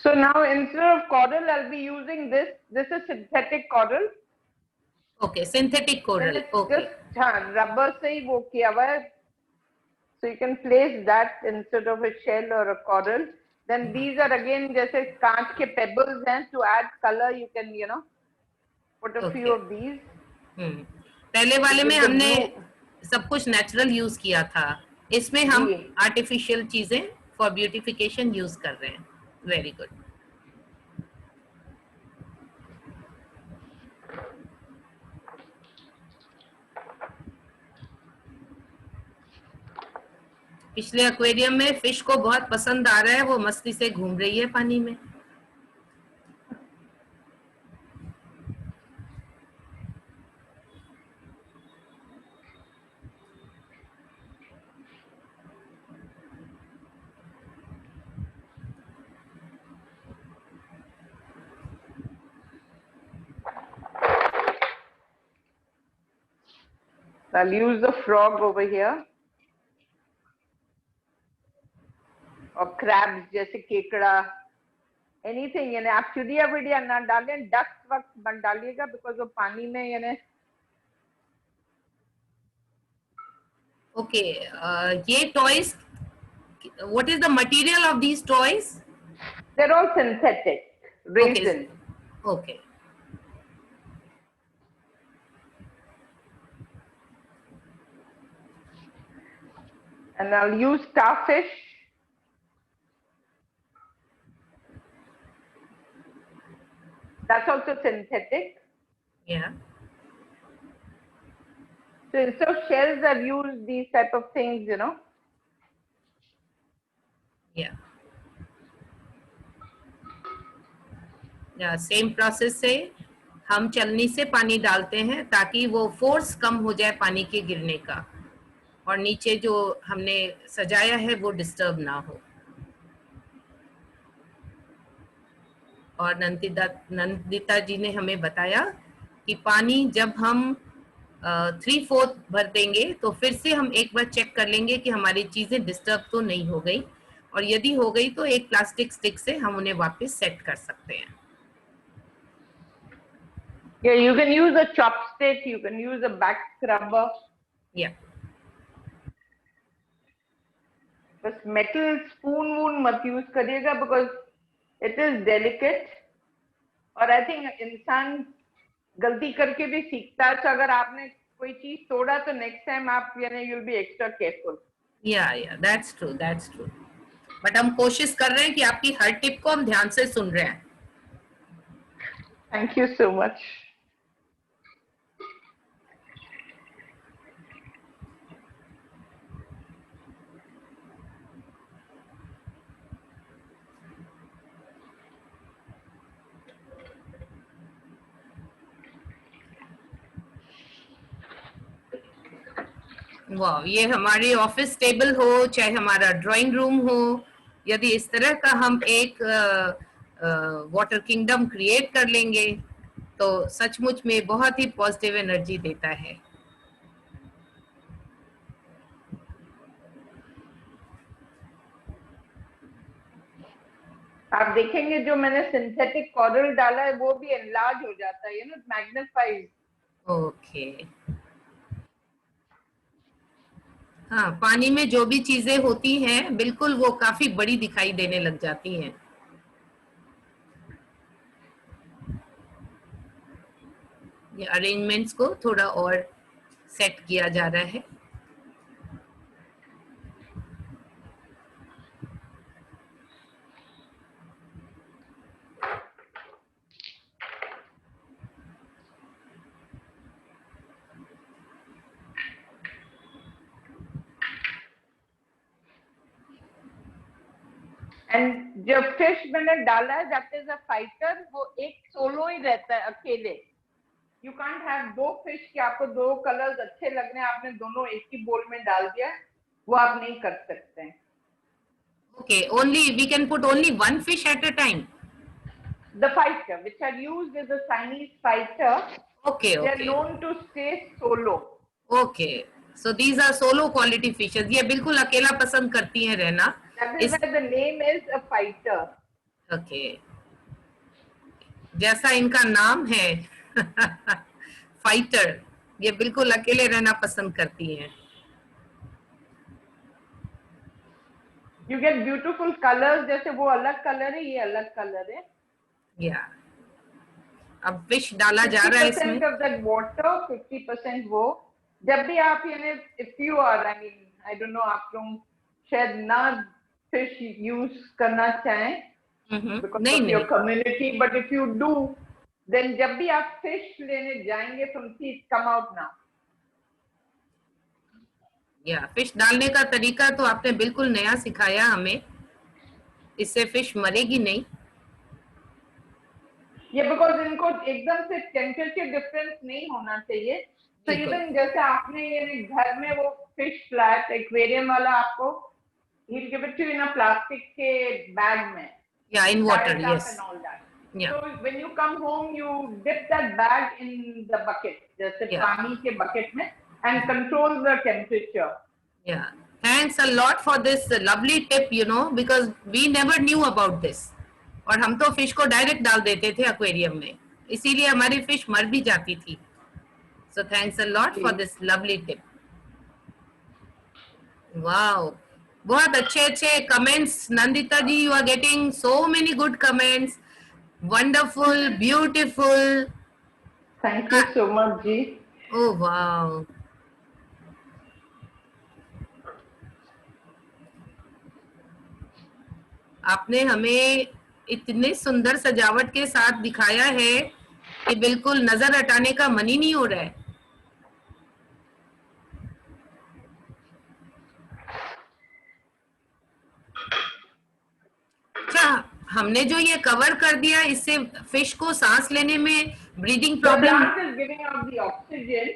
So now instead of coral, I'll be using this. This is synthetic coral. Okay, synthetic coral. Okay, Just हाँ, rubber से ही वो किया हुआ है. So you can place that instead of a shell or a coral. Then these are again जैसे कांच के pebbles हैं. To add color, you can put a few of these. पहले वाले में हमने सब कुछ नेचुरल यूज किया था, इसमें हम आर्टिफिशियल चीजें फॉर ब्यूटिफिकेशन यूज कर रहे हैं। Very good. पिछले एक्वेरियम में फिश को बहुत पसंद आ रहा है, वो मस्ती से घूम रही है पानी में। I'll use the frog over here. और crabs जैसे केकड़ा, anything, यानी आप चिड़िया विड़िया ना डालें, डक्स वक्त बन डालिएगा, बिकॉज वो पानी में यानी। ओके, ये toys, what is the material of these toys? They're all synthetic resin. Okay, and I'll use starfish. That's also synthetic. yeah, So instead of shells, I've used these type of things, yeah, same process से हम चलनी से पानी डालते हैं ताकि वो force कम हो जाए पानी के गिरने का, और नीचे जो हमने सजाया है वो डिस्टर्ब ना हो। और नंदिता जी ने हमें बताया कि पानी जब हम 3/4 भर देंगे तो फिर से हम एक बार चेक कर लेंगे कि हमारी चीजें डिस्टर्ब तो नहीं हो गई, और यदि हो गई तो एक प्लास्टिक स्टिक से हम उन्हें वापस सेट कर सकते हैं। Yeah, you can use a chopstick, you can use a back scrubber. Yeah. बस metal spoon वून मत यूज करिएगा, because it is delicate. और I think इंसान गलती करके भी सीखता है, तो अगर आपने कोई चीज तोड़ा तो नेक्स्ट टाइम आप you'll be extra careful. Yeah, that's true, that's true. But हम कोशिश कर रहे हैं कि आपकी हर टिप को हम ध्यान से सुन रहे हैं। Thank you so much. वाह, ये हमारी ऑफिस टेबल हो चाहे हमारा ड्राइंग रूम हो, यदि इस तरह का हम एक वाटर किंगडम क्रिएट कर लेंगे तो सचमुच में बहुत ही पॉजिटिव एनर्जी देता है। आप देखेंगे जो मैंने सिंथेटिक कोरल डाला है वो भी एनलार्ज हो जाता है, मैग्निफाइज। ओके, हाँ, पानी में जो भी चीजें होती हैं बिल्कुल वो काफी बड़ी दिखाई देने लग जाती हैं। ये अरेंजमेंट्स को थोड़ा और सेट किया जा रहा है। एंड जो फिश मैंने डाला है दैट इज अ फाइटर, वो एक सोलो ही रहता है अकेले। यू कांट हैव दो फिश कि आपको दो कलर्स अच्छे लग रहे हैं, आपने दोनों एक ही बोल में डाल दिया, वो आप नहीं कर सकते हैं। Okay, only we can put only one fish at a time. The fighter which are used is a Chinese fighter. Okay, They are okay, known to stay solo. okay. So these are solo quality fishes. ये बिल्कुल अकेला पसंद करती हैं रहना। That is why the name is a fighter. Okay. जैसा इनका नाम है फाइटर, ये बिल्कुल अकेले रहना पसंद करती हैं। You get beautiful colors, जैसे वो अलग कलर है, ये अलग कलर है। या अब फिश डाला जा रहा है इसमें। 50% of that water, 50% वो। जब भी आप if you are, I mean, I don't know, आप लोग शायद ना fish use करना चाहें because नहीं, of your नहीं, community, but if you do, then जब भी आप fish लेने जाएंगे from sea, come out now. या फिश डालने का तरीका तो आपने बिल्कुल नया सिखाया हमें, इससे फिश मरेगी नहीं। ये बिकॉज इनको एकदम से टेम्परेचर डिफरेंस नहीं होना चाहिए। तो इवन जैसे आपने ये घर में वो फिश फ्लैट एक्वेरियम वाला आपको he'll give it to you in a plastic के बैग में, या in water, yes, yes. and all that. Yeah. So when you come home you dip that bag in the bucket, जैसे Yeah. पानी के bucket में, and control the temperature. Yeah, thanks a lot for this lovely tip, because we never knew about this. और हम तो fish को direct डाल देते थे एक्वेरियम में, इसीलिए हमारी फिश मर भी जाती थी। So thanks a lot for this lovely tip. Wow, बहुत अच्छे अच्छे comments Nandita ji, you are getting so many good comments. Wonderful, beautiful. Thank you so much जी। Oh wow. आपने हमें इतने सुंदर सजावट के साथ दिखाया है कि बिल्कुल नजर हटाने का मन ही नहीं हो रहा है। अच्छा, हमने जो ये कवर कर दिया, इससे फिश को सांस लेने में breathing problem. The plant is giving out the oxygen.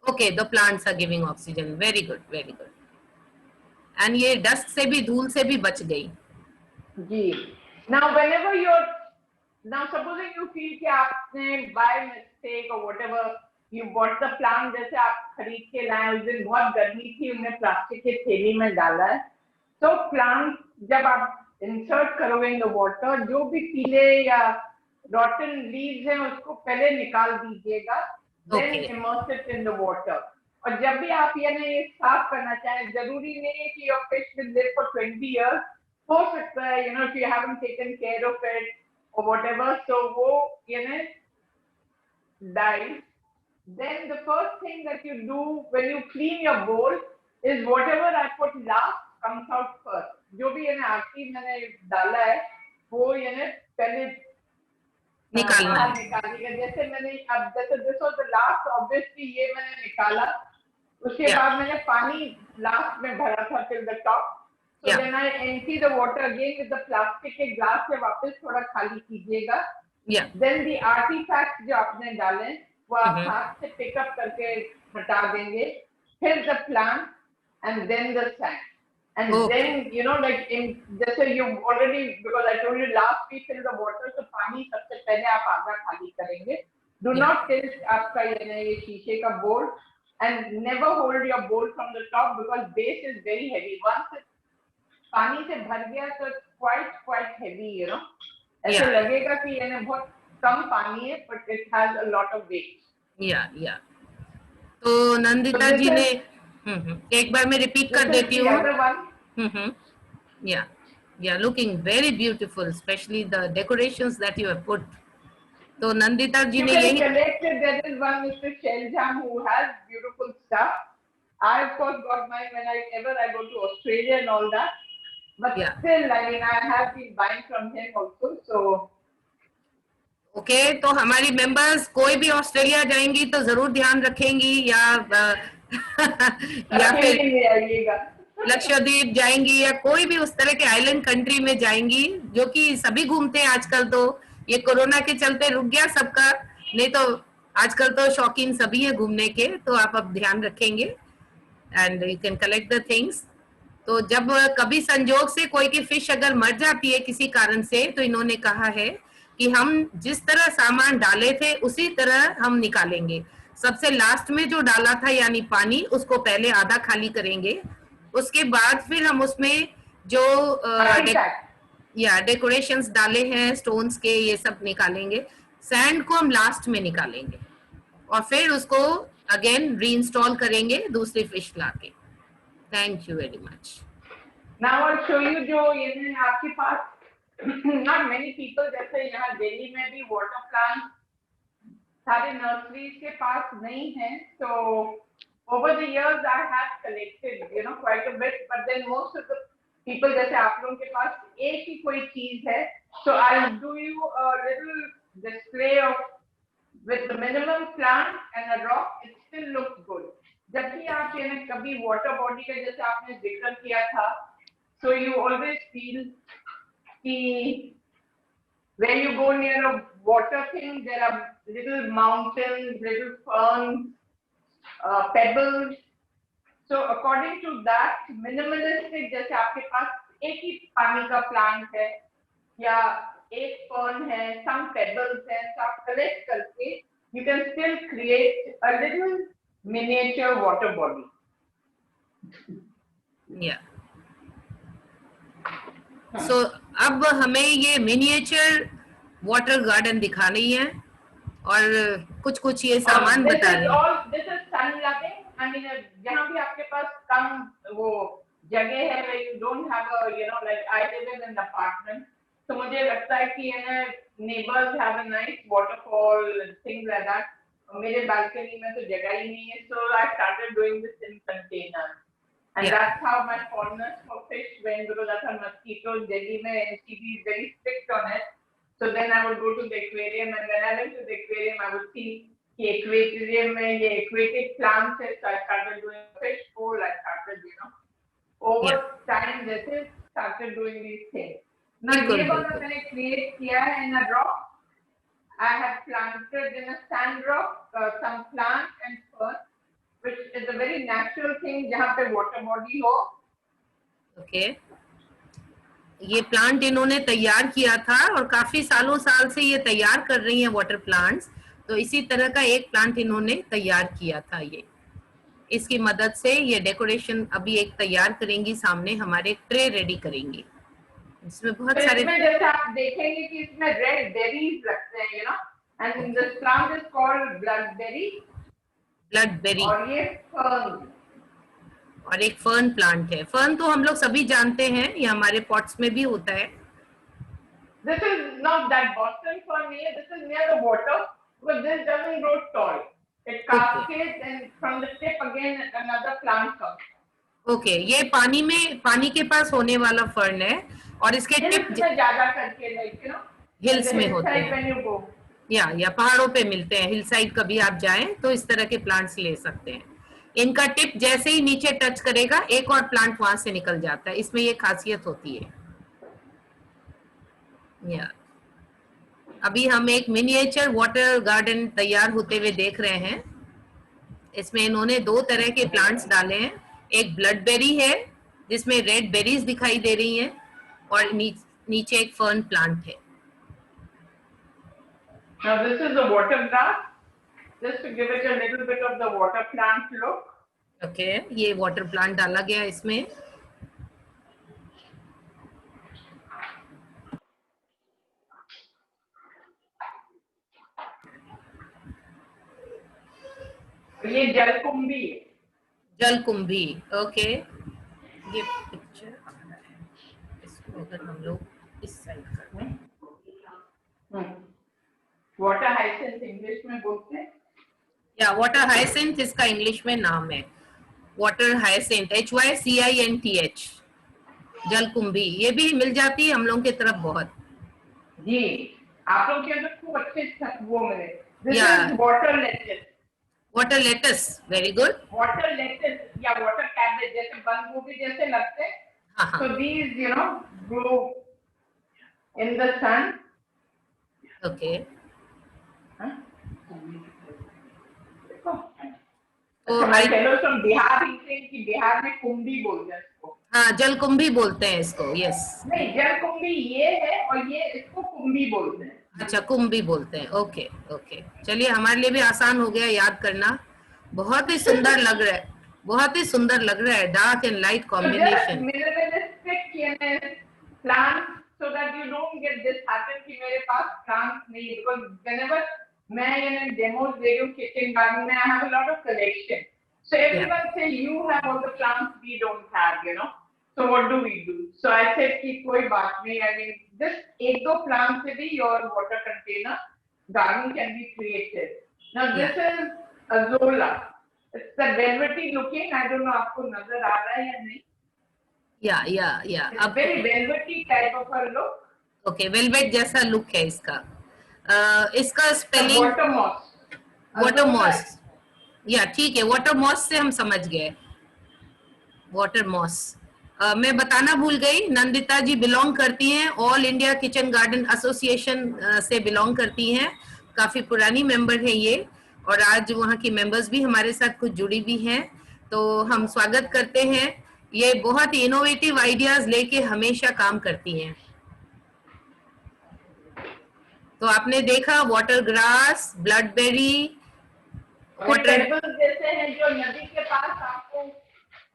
Okay, the plants are giving oxygen. Very good, very good. And ये डस्ट से भी, धूल से भी बच गई। जी। Now whenever you're, now supposing you feel कि आपने by mistake or whatever you bought the plant, जैसे आप खरीद के लाए, उस दिन बहुत गर्मी थी, उन्हें प्लास्टिक के थैली में डाला है, तो प्लांट जब आप इंसर्ट करोगे इन द वाटर, जो भी पीले या rotten leaves हैं उसको पहले निकाल दीजिएगा, then immerse it in the water. और जब भी आप ये साफ करना चाहें, जरूरी नहीं है कि your fish will live for 20 years. हो सकता है if you haven't taken care of it or whatever, so वो dies. Then the first thing that you do when you clean your bowl is whatever I put last comes out first. जो भी आखिरी मैंने डाला है वो पहले निकालिएगा। जैसे मैंने अब जैसे this was the last, obviously ये मैंने निकाला, उसके बाद मैंने पानी लास्ट में भरा था till the top. So then I empty the water again with the plastic के ग्लास से वापस थोड़ा खाली कीजिएगा। Then the artifacts जो आपने डाले वो आप हाथ से pick up करके हटा देंगे, फिर the plant and then the sand. And then like in जैसे you already, because I told you last we fill the water, so पानी सबसे पहले आप आधा खाली करेंगे। Do not tilt आपका ये शीशे का bowl, and never hold your bowl from the top because base is very heavy. Once it पानी से भर गया तो quite heavy, you know. ऐसे Yeah. लगेगा कि ये बहुत कम पानी है, but it has a lot of weight. या तो नंदिता So जी this ने is- एक बार मैं रिपीट कर this is देती the हूँ. other one. Yeah, looking very beautiful, especially the decorations that you have put. तो नंदिता जी You ने can यही collect it. There is one Mr. Sheljam who has beautiful stuff. I of course got mine whenever I go to Australia and all that. But Yeah. still, I mean, I have been buying from him also. So okay तो हमारी members कोई भी Australia जाएंगी तो जरूर ध्यान रखेंगी या या फिर ले आइएगा. लक्षद्वीप जाएंगी या कोई भी उस तरह के आइलैंड कंट्री में जाएंगी, जो कि सभी घूमते हैं आजकल. तो ये कोरोना के चलते रुक गया सबका, नहीं तो आजकल तो शौकीन सभी है घूमने के. तो आप अब ध्यान रखेंगे and you can collect the things. तो जब कभी संजोग से कोई की फिश अगर मर जाती है किसी कारण से, तो इन्होंने कहा है कि हम जिस तरह सामान डाले थे उसी तरह हम निकालेंगे. सबसे लास्ट में जो डाला था यानी पानी, उसको पहले आधा खाली करेंगे. उसके बाद फिर हम उसमें जो डेकोरेशंस डाले हैं स्टोन्स के, ये सब निकालेंगे. सैंड को हम लास्ट में निकालेंगे और फिर उसको अगेन रीइंस्टॉल करेंगे दूसरी फिश लाके. Thank you very much. Now I'll show you जो ये आपके पास not many people, जैसे यहाँ दिल्ली में भी वाटर प्लांट सारे नर्सरीज के पास नहीं है. So over the years I have collected, you know, quite a bit, but then most of the people जैसे आप लोगों के पास एक ही कोई चीज है. So I'll do you a little display of with the minimum plant and a rock. It still looks good. जब भी आप ये कभी वाटर बॉडी का जैसे आपने जिक्र किया था, so you always feel कि when you go near a water thing, there are little mountains, little ferns, pebbles. So according to that, minimalistic जैसे आपके पास एक ही पानी का प्लांट है या एक फर्न है, some pebbles है, so आप collect करके you can still create a little miniature water body. Yeah. So अब हमें ये मिनिएचर वाटर गार्डन दिखानी है और कुछ ये सामान बता रही है. This is sun loving. I mean, जहाँ भी आपके पास कम वो जगह है, where you don't have a, you know, like I live in an apartment, तो मुझे लगता है कि neighbors have a nice waterfall and things like that. मेरे balcony में तो जगह ही नहीं है, so I started doing this in containers. And Yeah. That's how my fondness for fish went, because that's how mosquitoes, Delhi mein NCB is very strict on it. So then I would go to the aquarium, and when I went to the aquarium, I would see the aquarium mein ye aquatic plants hai, so I started doing fish bowl, I started, you know, over time this started doing these things. Now ye wala maine create kiya hai in a rock. I have planted in a sand rock some plants and fern, which is a very natural thing जहाँ पे water body हो. Okay. ये plant इन्होंने तैयार किया था और काफी साल से ये तैयार कर रही हैं वाटर प्लांट्स. तो इसी तरह का एक प्लांट इन्होंने तैयार किया था. ये इसकी मदद से ये डेकोरेशन अभी एक तैयार करेंगी, सामने हमारे ट्रे रेडी करेंगी. इसमें बहुत सारे इसमें जैसे आप देखेंगे कि इसमें रेड बेरीज लगते हैं, you know, and this plant is called bloodberry. ब्लडबेरी. और ये fern. और एक फर्न प्लांट है. फर्न तो हम लोग सभी जानते हैं, ये हमारे पॉट्स में भी होता है. This is not that Boston fern near. This is near the water, but this doesn't grow tall. It cascades, and from the tip again another plant comes. Okay. ये पानी के पास होने वाला फर्न है और इसके टिप में ज्यादा करके, like, you know, हिल्स में होते हैं when you go. या पहाड़ों पे मिलते हैं. हिल साइड कभी आप जाएं तो इस तरह के प्लांट्स ले सकते हैं. इनका टिप जैसे ही नीचे टच करेगा एक और प्लांट वहां से निकल जाता है. इसमें ये खासियत होती है. या अभी हम एक मिनिएचर वाटर गार्डन तैयार होते हुए देख रहे हैं. इसमें इन्होंने 2 तरह के प्लांट्स डाले हैं. एक ब्लडबेरी है जिसमें रेड बेरीज दिखाई दे रही हैं और नीचे एक फर्न प्लांट है. Now this is the water grass, just to give it a little bit of the water plant look. Okay. ये वाटर प्लांट डाला गया इसमें. ये जलकुंभी है। जलकुंभी, ओके। ये पिक्चर आ रहा है, इसको अगर हम लोग इस साइड कर दें। वाटर हाइसेंथ इंग्लिश में बोलते हैं। या वाटर हाइसेंथ इसका इंग्लिश में नाम है, वाटर हाइसेंथ, HYCINTH, जलकुंभी। ये भी मिल जाती है हम लोगों की तरफ बहुत। जी, आप लोग के अंदर खूब अच्छे वो मिले। दिस या is water lettuce. Water lettuce, very good. Water lettuce या वाटर कैबेज जैसे बंद गोभी जैसे लगते हैं। हाँ हाँ, So these, you know, grow in the sun. Okay. तो हमारे fellows from बिहार कि बिहार में कुंभी बोलते हैं इसको। हाँ, जलकुंभी बोलते हैं इसको, यस। नहीं, जलकुंभी ये है और ये इसको कुंभी बोलते हैं। अच्छा, कुंभी बोलते हैं, ओके ओके। चलिए, हमारे लिए भी आसान हो गया याद करना। बहुत ही सुंदर लग रहा है, बहुत ही सुंदर लग रहा है, dark and light combination. Minimalistic plants so that you don't get disheartened कि मेरे पास plants नहीं है, because whenever मैं demos दे रही हूँ kitchen garden में, I have a lot of collection, so everyone say you have all the plants we don't have, you know, so what do we do? So I said कि कोई बात नहीं, I mean just एक दो plants से भी your water container garden can be created. Now this is Azolla. It's the velvety looking, I don't know आपको नजर आ रहा है या नहीं? या अब very velvety type of a look. Okay, velvet जैसा लुक है इसका। इसका स्पेलिंग वाटर मॉस। या ठीक है, वाटर मॉस से हम समझ गए, वाटर मॉस। मैं बताना भूल गई, नंदिता जी बिलोंग करती हैं all India kitchen garden association से बिलोंग करती हैं, काफी पुरानी मेंबर है ये, और आज वहाँ की मेंबर्स भी हमारे साथ कुछ जुड़ी भी हैं, तो हम स्वागत करते हैं। ये बहुत ही इनोवेटिव आइडियाज लेके हमेशा काम करती हैं। तो आपने देखा वाटर ग्रास, ब्लडबेरी, वाटर जैसे हैं जो नदी के पास आपको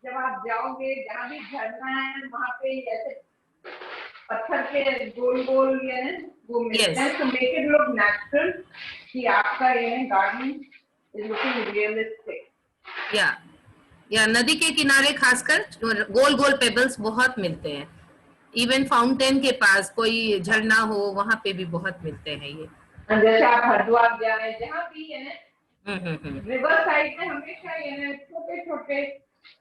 जब आप जाओगे, जहाँ भी झरना है वहाँ पे ऐसे पत्थर के गोल गोल ये है वो मिलते हैं, तो मेक इट लुक नेचुरल कि आपका ये गार्डन इज लुकिंग रियलिस्टिक। या नदी के किनारे खासकर गोल गोल पेबल्स बहुत मिलते हैं, इवन फाउंटेन के पास कोई झरना हो वहां पे भी बहुत मिलते हैं ये। जैसे आप हरिद्वार जाए, जहाँ भी है रिवर साइड में हमेशा ये छोटे छोटे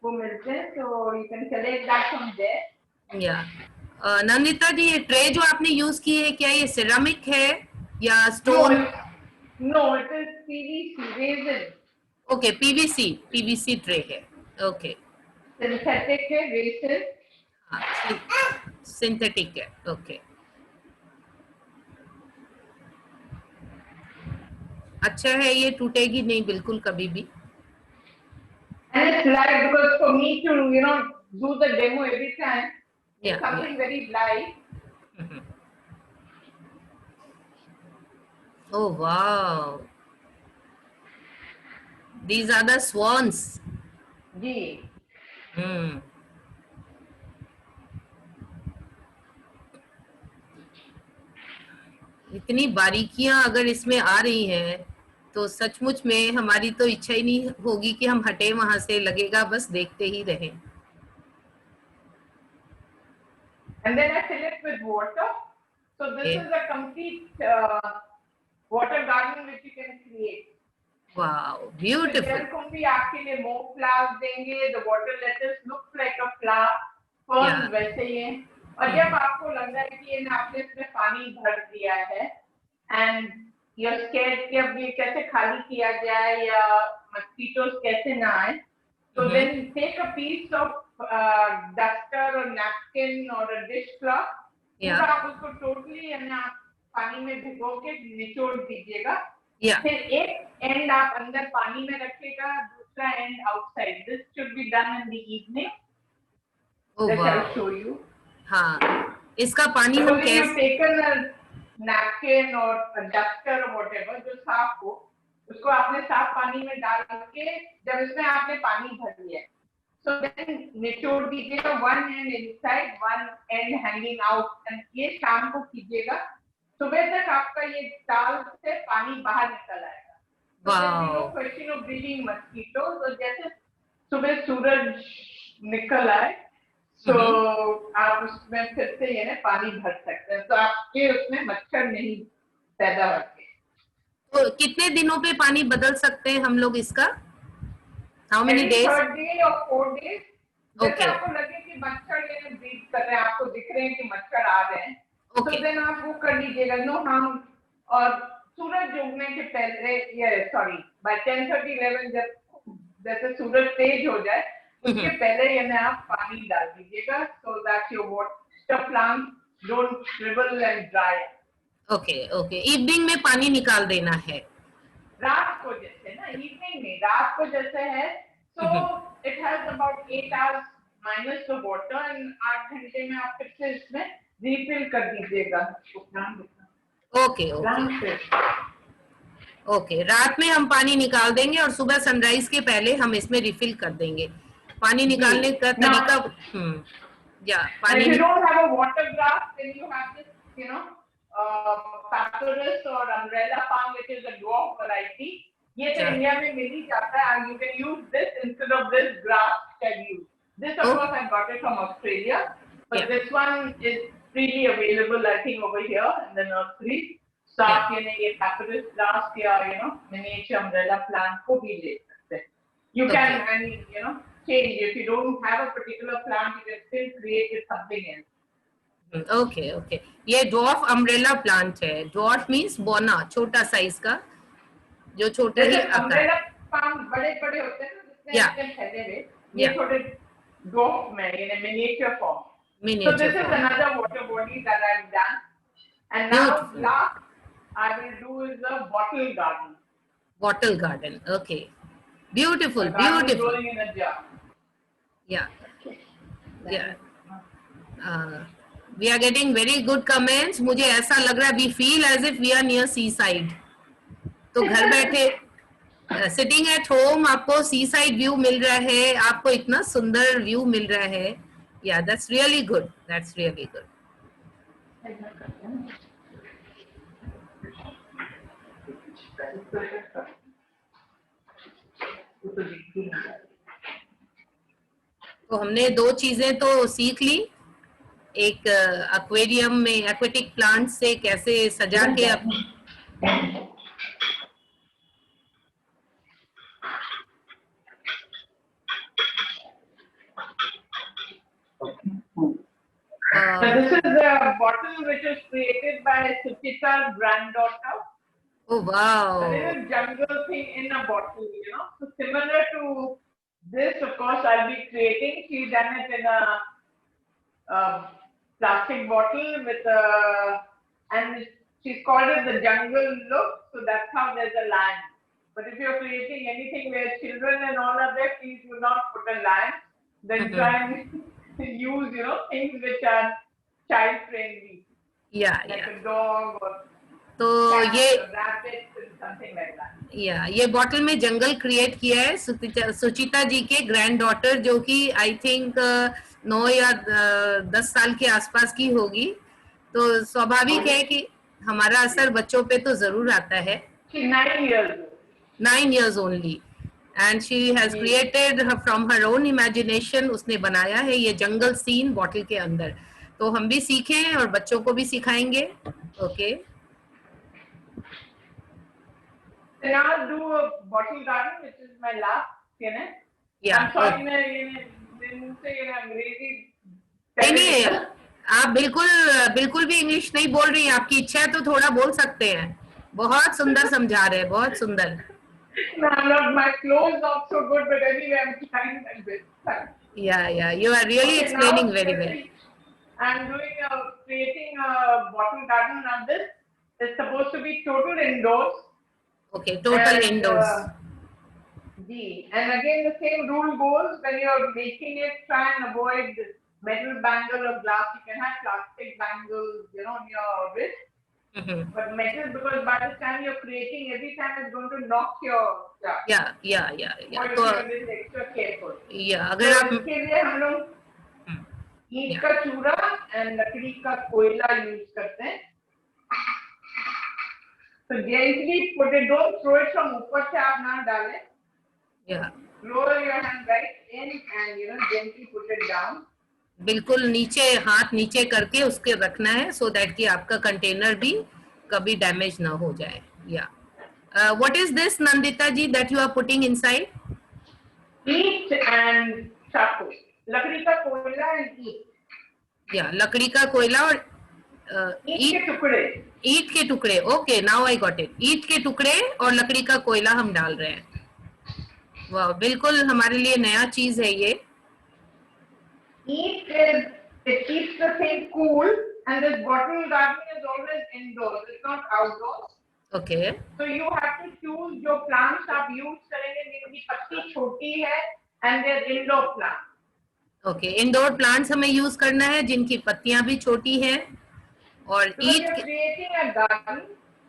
वो मिलते हैं, तो you can collect that from there. या नंदिता जी, ये ट्रे जो आपने यूज की है, क्या ये सिरेमिक है या stone? No, it is PVC resin. Okay, PVC tray है, ओके। सिंथेटिक है, रेजिन। सिंथेटिक है, ओके। अच्छा है, ये टूटेगी नहीं बिल्कुल कभी भी। And it's light because for me to, you know, do the demo every time, it's something very light. Oh wow, these are the swans. जी। इतनी बारीकियां अगर इसमें आ रही हैं तो सचमुच में हमारी तो इच्छा ही नहीं होगी कि हम हटे वहां से, लगेगा बस देखते ही रहें। And then I fill it with water. So this is a complete water garden which you can create. Wow, beautiful. जलकुंभी आपके लिए more flowers देंगे. The water lettuce looks like a flower. Ferns वैसे ही हैं. और जब आपको लग रहा है कि ये आपने इसमें पानी भर दिया है and you're scared कि अब ये कैसे खाली किया जाए या mosquitoes कैसे ना आए, so then take a piece of duster or napkin or a dishcloth, पूरा आप उसको totally आप पानी में भिगो के निचोड़ दीजिएगा। फिर एक एंड आप अंदर पानी में रखिएगा, दूसरा and outside. This should be done in the evening. That I'll show you. हाँ, इसका पानी हम कैसे taken a napkin or a duster or whatever जो साफ हो, उसको आपने साफ पानी में डाल के जब इसमें आपने पानी भर लिया, so then निचोड़ दीजिएगा, one end inside, one end hanging out, and ये शाम को कीजिएगा, सुबह तक आपका ये टाल से पानी बाहर निकल आएगा। So there'll be no wow, question of breeding mosquitoes. और जैसे सुबह सूरज निकल आए, तो आप उसमें फिर से ये पानी भर सकते हैं, तो आपके उसमें मच्छर नहीं पैदा होते। तो कितने दिनों पे पानी बदल सकते हैं हम लोग इसका? How many Every days? third day or 4 days, जैसे Okay. आपको लगे कि मच्छर ये ब्रीड कर रहे हैं, आपको दिख रहे हैं कि मच्छर आ रहे हैं, तो Okay. देन आप वो कर लीजिएगा, नो हार्म। और सूरज उगने के पहले, ये सॉरी, बाय 10:30-11 जब जैसे सूरज तेज हो जाए, उसके पहले ये आप पानी डाल दीजिएगा, so that your water plant don't shrivel and dry. Okay okay, evening में पानी निकाल देना है। रात को जैसे ना, इवनिंग में, रात को जैसे है, so it has about 8 hours minus the water, and 8 घंटे में आप फिर से इसमें रिफिल कर दीजिएगा। ओके ओके ओके, रात में हम पानी निकाल देंगे और सुबह सनराइज के पहले हम इसमें रिफिल कर देंगे। पानी निकालने का तरीका या And if पानी you don't have a water grass, then you have this, you know, papyrus or umbrella palm, which is a dwarf variety. ये तो इंडिया में मिल ही जाता है, and you can use this instead of this grass can use. This of course I got it from Australia, but this one is freely available I think over here in the nursery. So आप ये papyrus grass या miniature umbrella plant को भी ले सकते हैं. You can, I mean, change. If you don't have a particular plant, you can still create it something else. Okay okay, ये dwarf umbrella plant है। ड्वार्फ मींस बोना, छोटा साइज का, जो छोटा ही आता है। अम्ब्रेला प्लांट बड़े-बड़े होते हैं ना, जितने फैले हुए, ये छोटे ड्वार्फ में, ये miniature form. So this is another water body that I've done, and now last I will do is a bottle garden. Bottle garden, okay, beautiful, Garden beautiful. growing in a jar. Yeah. We are getting very good comments. मुझे ऐसा लग रहा है we feel as if we are near seaside. तो घर बैठे sitting at home आपको सी side view मिल रहा है, आपको इतना सुंदर व्यू मिल रहा है। या that's really good, that's really good. तो हमने दो चीजें तो सीख ली, एक एक्वेरियम में एक्वेटिक प्लांट से कैसे सजा के So this is a bottle which was created by Suchita's granddaughter. Oh wow! So this is jungle thing in a bottle, So similar to this, of course, I'll be creating. She's done it in a plastic bottle with and she's called it the jungle look. So that's how there's a lion. But if you're creating anything where children and all are there, please do not put a lion. Then try and use, things which are child friendly. Yeah, like a dog or तो cat ये or rabbit and something like that. ये bottle में जंगल create किया है सुचिता जी के grand daughter, जो कि I think 9 या 10 साल के आसपास की होगी। तो स्वाभाविक है कि हमारा असर बच्चों पे तो जरूर आता है। 9 years only, and she has created from her own imagination, उसने बनाया है ये जंगल सीन बॉटल के अंदर। तो हम भी सीखें और बच्चों को भी सिखाएंगे। Okay, Then I'll do a bottle garden, which is my last, Yeah. I'm sorry, मैं अंग्रेजी नहीं, आप बिल्कुल भी इंग्लिश नहीं बोल रही हैं। आपकी इच्छा है तो थोड़ा बोल सकते हैं। बहुत सुंदर समझा रहे हैं, बहुत सुंदर। No, I'm not, my flow is not so good, but anyway, I'm trying my best. Yeah, you are really explaining very well. I'm creating a bottle garden on this. It's supposed to be total indoors. Okay, total indoors. And again, the same rule goes when you're making it, try and avoid metal bangle or glass. You can have plastic bangles, on your wrist. But metal, because by the time you're creating, every time it's going to knock your Yeah. So you have to be extra careful. Yeah, अगर आप इसके लिए हम लोग ईंट का चूरा and लकड़ी का कोयला यूज करते हैं। So gently put it, don't throw it from ऊपर से आप ना डालें. Yeah. Lower your hand right in and gently put it down. बिल्कुल नीचे, हाथ नीचे करके उसके रखना है, सो दैट कि आपका कंटेनर भी कभी डैमेज ना हो जाए. या what is this Nandita ji that you are putting inside? Eat and charcoal. लकड़ी का कोयला and eat. या लकड़ी का कोयला और ईंट के टुकड़े. ईंट के टुकड़े. Okay, now I got it. ईंट के टुकड़े और लकड़ी का कोयला हम डाल रहे हैं. वाह, बिल्कुल हमारे लिए नया चीज है ये. Eat is, it keeps the thing cool, and this bottle gardening is always indoors. It's not outdoors. Okay. So you have to choose जो plants आप use करेंगे जिनकी पत्ती छोटी है and they're indoor plants. Okay, indoor plants हमें use करना है जिनकी पत्तियां भी छोटी हैं और Because eat you're creating a garden.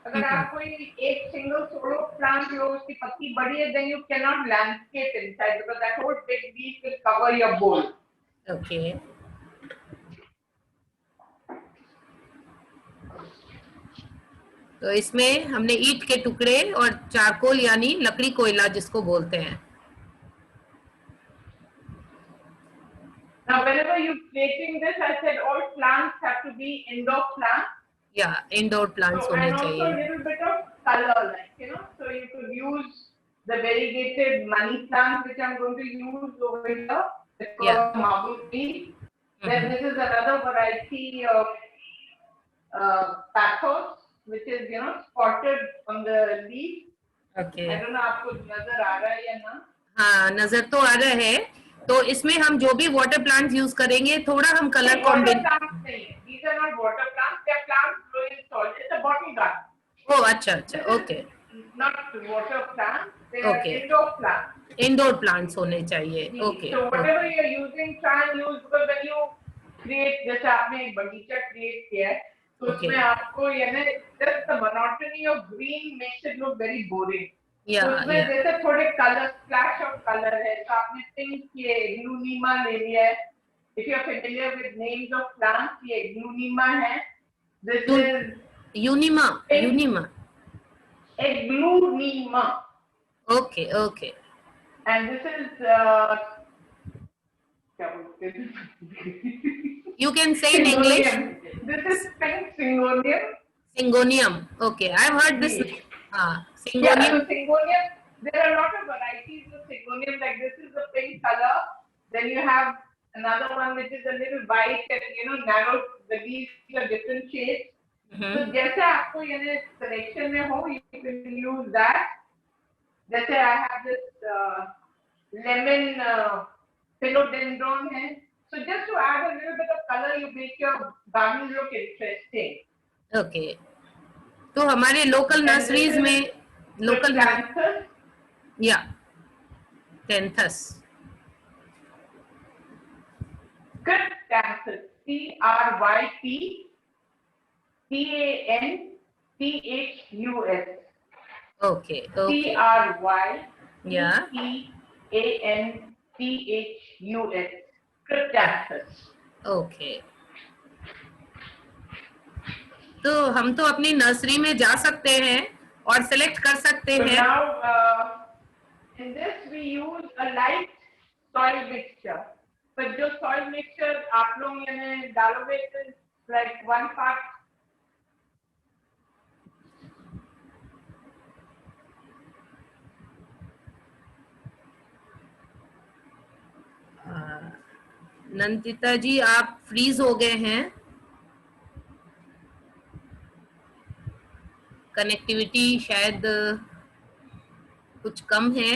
अगर आप कोई एक single solo plant लो उसकी पत्ती बड़ी है, then you cannot landscape inside because that whole big leaf will cover your bowl. Okay. तो इसमें हमने ईंट के टुकड़े और चारकोल यानी लकड़ी कोयला जिसको बोलते हैं. Now, whenever you're creating this, I said all plants have to be indoor plants. या इंडोर प्लांट्स So, होने and also a चाहिए. little bit of color, like, so you could use the variegated money plant, which I'm going to use over here. It's called Yeah. marble tree. Then this is another variety of pathos, which is, spotted on the leaf. Okay. I don't know आपको नजर आ रहा है या ना? हाँ, नजर तो आ रहा है. तो इसमें हम जो भी वाटर प्लांट यूज करेंगे थोड़ा हम कलर Water कॉम्बिनेशन. plants नहीं है. These are not water plants. They are plants growing in soil. It's a bottle garden. ओ अच्छा अच्छा. Okay. Not water plants. They Okay. are indoor plants. Indoor plants होने चाहिए. Okay. So whatever you're using, try and use because when you create, जैसे आपने एक बगीचा create किया है, तो Okay. उसमें आपको just the monotony of green makes it look very boring. या तो उसमें जैसे थोड़े color, splash of color है, तो आपने pink ये Glunima ले लिया है. If you are familiar with names of plants, ये Glunima है. This is यूनिमा. यूनिमा. a Glunima. Okay okay. And this is क्या बोलते हैं? You can say in English. This is pink syngonium. Syngonium. Okay, I've heard this. Yeah, Syngonium. so syngonium. There are a lot of varieties of syngonium. Like this is the pink color. Then you have another one which is a little white and narrow. The leaves are different shades. So जैसे आपको selection में हो, you can use that. जैसे I have this lemon philodendron है. So just to add a little bit of color, you make your garden look interesting. Okay. तो हमारे local nurseries में local या टेंथस. Cryptanthus. Cryptanthus. Okay okay. या Cryptanthus. Cryptanthus. Okay. तो हम तो अपनी नर्सरी में जा सकते हैं और सिलेक्ट कर सकते So हैं. now in this we use a light soil mixture. But जो soil mixture आप लोग डालोगे is like 1 part. नंदिता जी आप फ्रीज हो गए हैं. कनेक्टिविटी शायद कुछ कम है.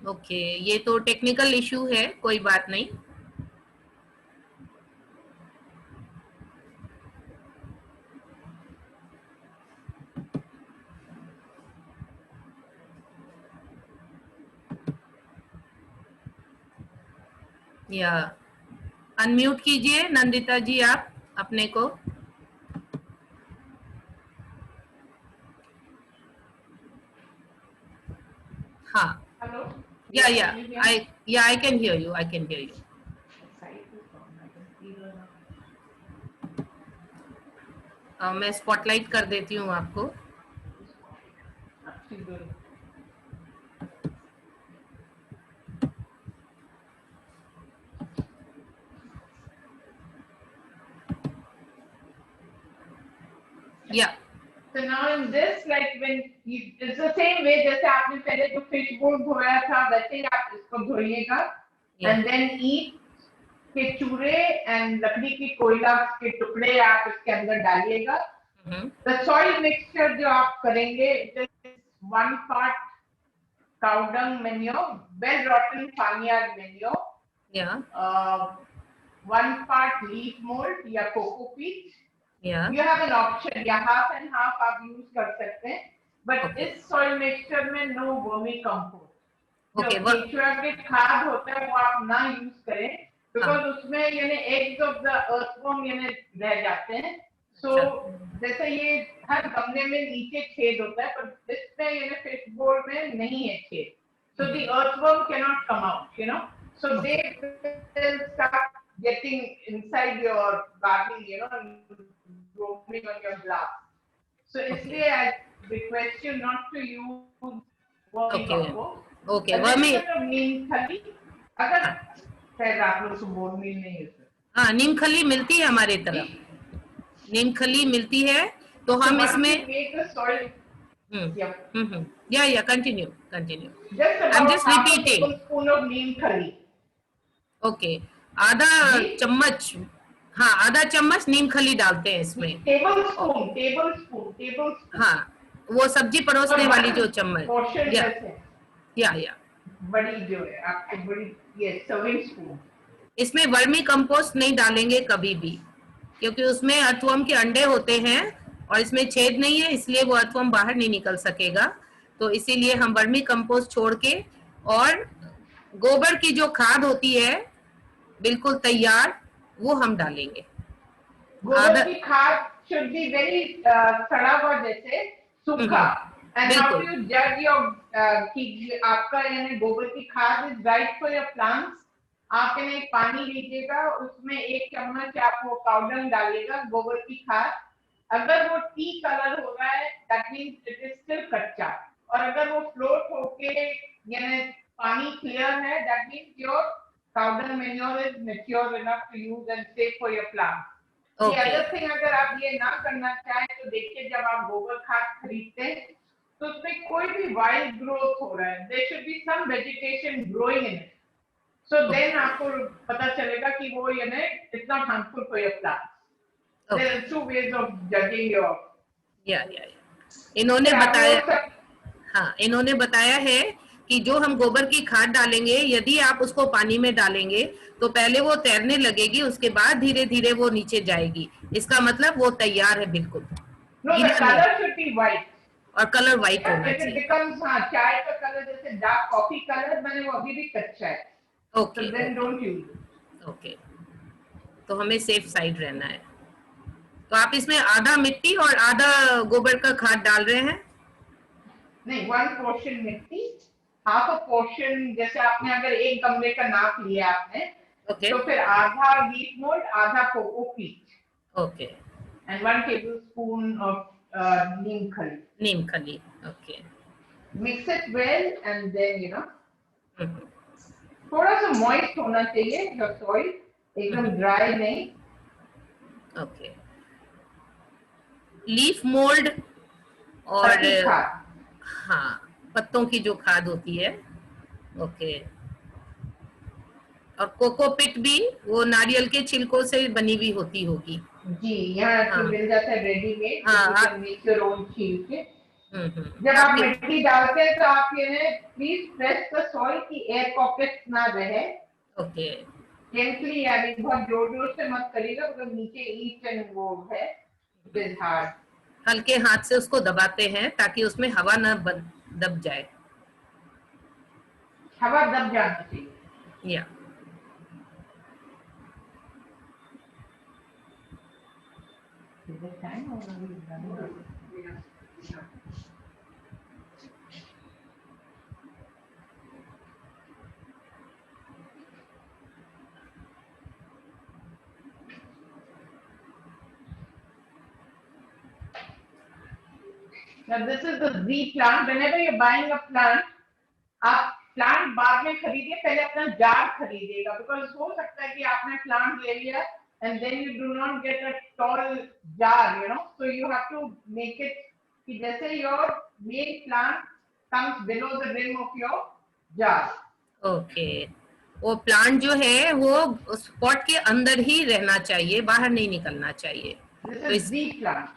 ओके, ये तो टेक्निकल इशू है, कोई बात नहीं. या अनम्यूट कीजिए नंदिता जी आप अपने को. हाँ Hello. Yeah, I can hear you. I can hear you. मैं स्पॉटलाइट कर देती हूँ आपको. Yeah. So now in this, like when you, it's the same way जैसे आपने पहले जो fish bowl धोया था वैसे ही आप इसको धोइएगा. Yeah. And then eat के चूरे and लकड़ी की कोयला के टुकड़े आप इसके अंदर डालिएगा. The soil mixture जो आप करेंगे, it is 1 part cow dung manure, well rotten farmyard manure. Yeah. 1 part leaf mold या coco peat. Yeah. You have an option, या half and half आप use कर सकते हैं. But Okay. इस soil mixture में no vermicompost. Okay. जो केचुआ के खाद होता है वो आप ना use करें, because उसमें यानी eggs of the earthworm यानी रह जाते हैं. So जैसे ये हर गमले में नीचे छेद होता है, पर इसमें यानी fish bowl में नहीं है छेद. So the earthworm cannot come out, you know. So they will start getting inside your garden, you know, and roaming on your glass. So इसलिए I request you not to use vermicompost. Okay. नीम खली, अगर शायद आप लोग को board मिल नहीं है. हाँ, नीम खली मिलती है हमारे तरफ. नीम खली मिलती है, तो हम इसमें. Yeah. Continue. I'm just repeating. Tablespoon of neem khali. Okay. आधा चम्मच. हाँ, आधा चम्मच नीम खली डालते हैं इसमें. टेबलस्पून. हाँ, वो सब्जी परोसने वाली जो चम्मच. या बड़ी जो है आपको बड़ी ये सर्विंग स्पून. इसमें वर्मी कंपोस्ट नहीं डालेंगे कभी भी, क्योंकि उसमें अर्थवर्म के अंडे होते हैं और इसमें छेद नहीं है, इसलिए वो अर्थवर्म बाहर नहीं निकल सकेगा. तो इसीलिए हम वर्मी कंपोस्ट छोड़ के और गोबर की जो खाद होती है बिल्कुल तैयार, वो हम डालेंगे. गोबर की खाद should be very सड़ा हुआ जैसे सूखा. And how do you judge your कि आपका यानी गोबर की खाद is right for your plants? आप यानी पानी लीजिएगा, उसमें 1 चम्मच आप वो पाउडर डालिएगा गोबर की खाद. अगर वो टी कलर हो रहा है, that means it is still कच्चा. और अगर वो फ्लोट होके यानी पानी क्लियर है, that means your powder manure is mature enough to use and safe for your plants. The other thing, अगर आप ये ना करना चाहें तो देखिए जब आप गोबर खाद खरीदते हैं तो उसमें कोई भी वाइल्ड ग्रोथ हो रहा है, there should be some vegetation growing in it. So then आपको पता चलेगा कि वो यानी it's not harmful for your plants. There are 2 ways of judging your. इन्होंने बताया. हाँ, इन्होंने बताया है कि जो हम गोबर की खाद डालेंगे, यदि आप उसको पानी में डालेंगे तो पहले वो तैरने लगेगी, उसके बाद धीरे धीरे वो नीचे जाएगी. इसका मतलब वो तैयार है बिल्कुल. No, the color should be white. और कलर व्हाइट होना चाहिए. becomes चाय का कलर जैसे डार्क कॉफी कलर मैंने वो अभी भी कच्चा है. Okay. So then don't use it. Okay. तो हमें सेफ साइड रहना है. तो आप इसमें आधा मिट्टी और आधा गोबर का खाद डाल रहे हैं? नहीं, 1 portion मिट्टी, half a portion, जैसे आपने अगर एक गमले का नाप लिया आपने, तो फिर आधा लीफ मोल्ड, आधा कोको पीट. Okay. And 1 tablespoon of neem khali. नीम खली. Okay. Mix it well and then you know. थोड़ा सा moist होना चाहिए your soil, एकदम dry नहीं. ओके. लीफ मोल्ड और हाँ, पत्तों की जो खाद होती है. ओके. और कोकोपिट भी वो नारियल के छिलकों से बनी हुई होती होगी. जी, यहाँ मिल जाता है रेडीमेड. जब आप मिट्टी डालते हैं तो आप ये प्लीज प्रेस द सॉइल की एयर पॉकेट्स ना रहे. ओके. जेंटली यानी बहुत जोर जोर से मत करिएगा, मतलब नीचे ईच एंड वो है हार्ड. हल्के हाथ से उसको दबाते हैं ताकि उसमें हवा न दब जाए. हवा दब जानी चाहिए. या Now this is the Z plant. Whenever you're buying a plant, आप प्लांट बाद में खरीदिए, पहले अपना जार खरीदिएगा, बिकॉज हो सकता है कि आपने प्लांट ले लिया and then you do not get a tall jar, you know, so you have to make it कि जैसे your main plant comes below the rim of your jar. Okay, वो प्लांट जो है वो उस पॉट के अंदर ही रहना चाहिए, बाहर नहीं निकलना चाहिए. This is Z plant.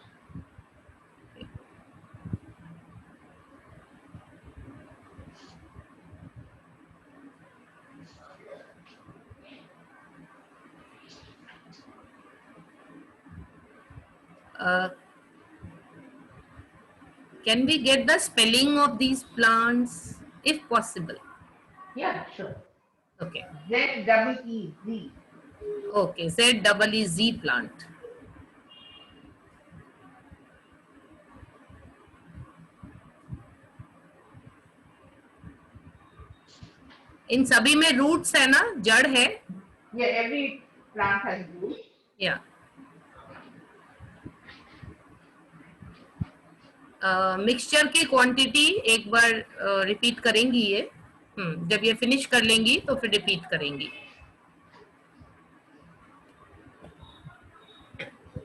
Can we get the spelling of these plants if possible? Yeah, sure. Okay. Z-E-E-Z. Okay, Z-E-E-Z plant. इन सभी में रूट्स है ना, जड़ है? Yeah, every plant has roots. Yeah. Mixture की क्वांटिटी एक बार रिपीट करेंगी ये? जब ये फिनिश कर लेंगी तो फिर रिपीट करेंगी.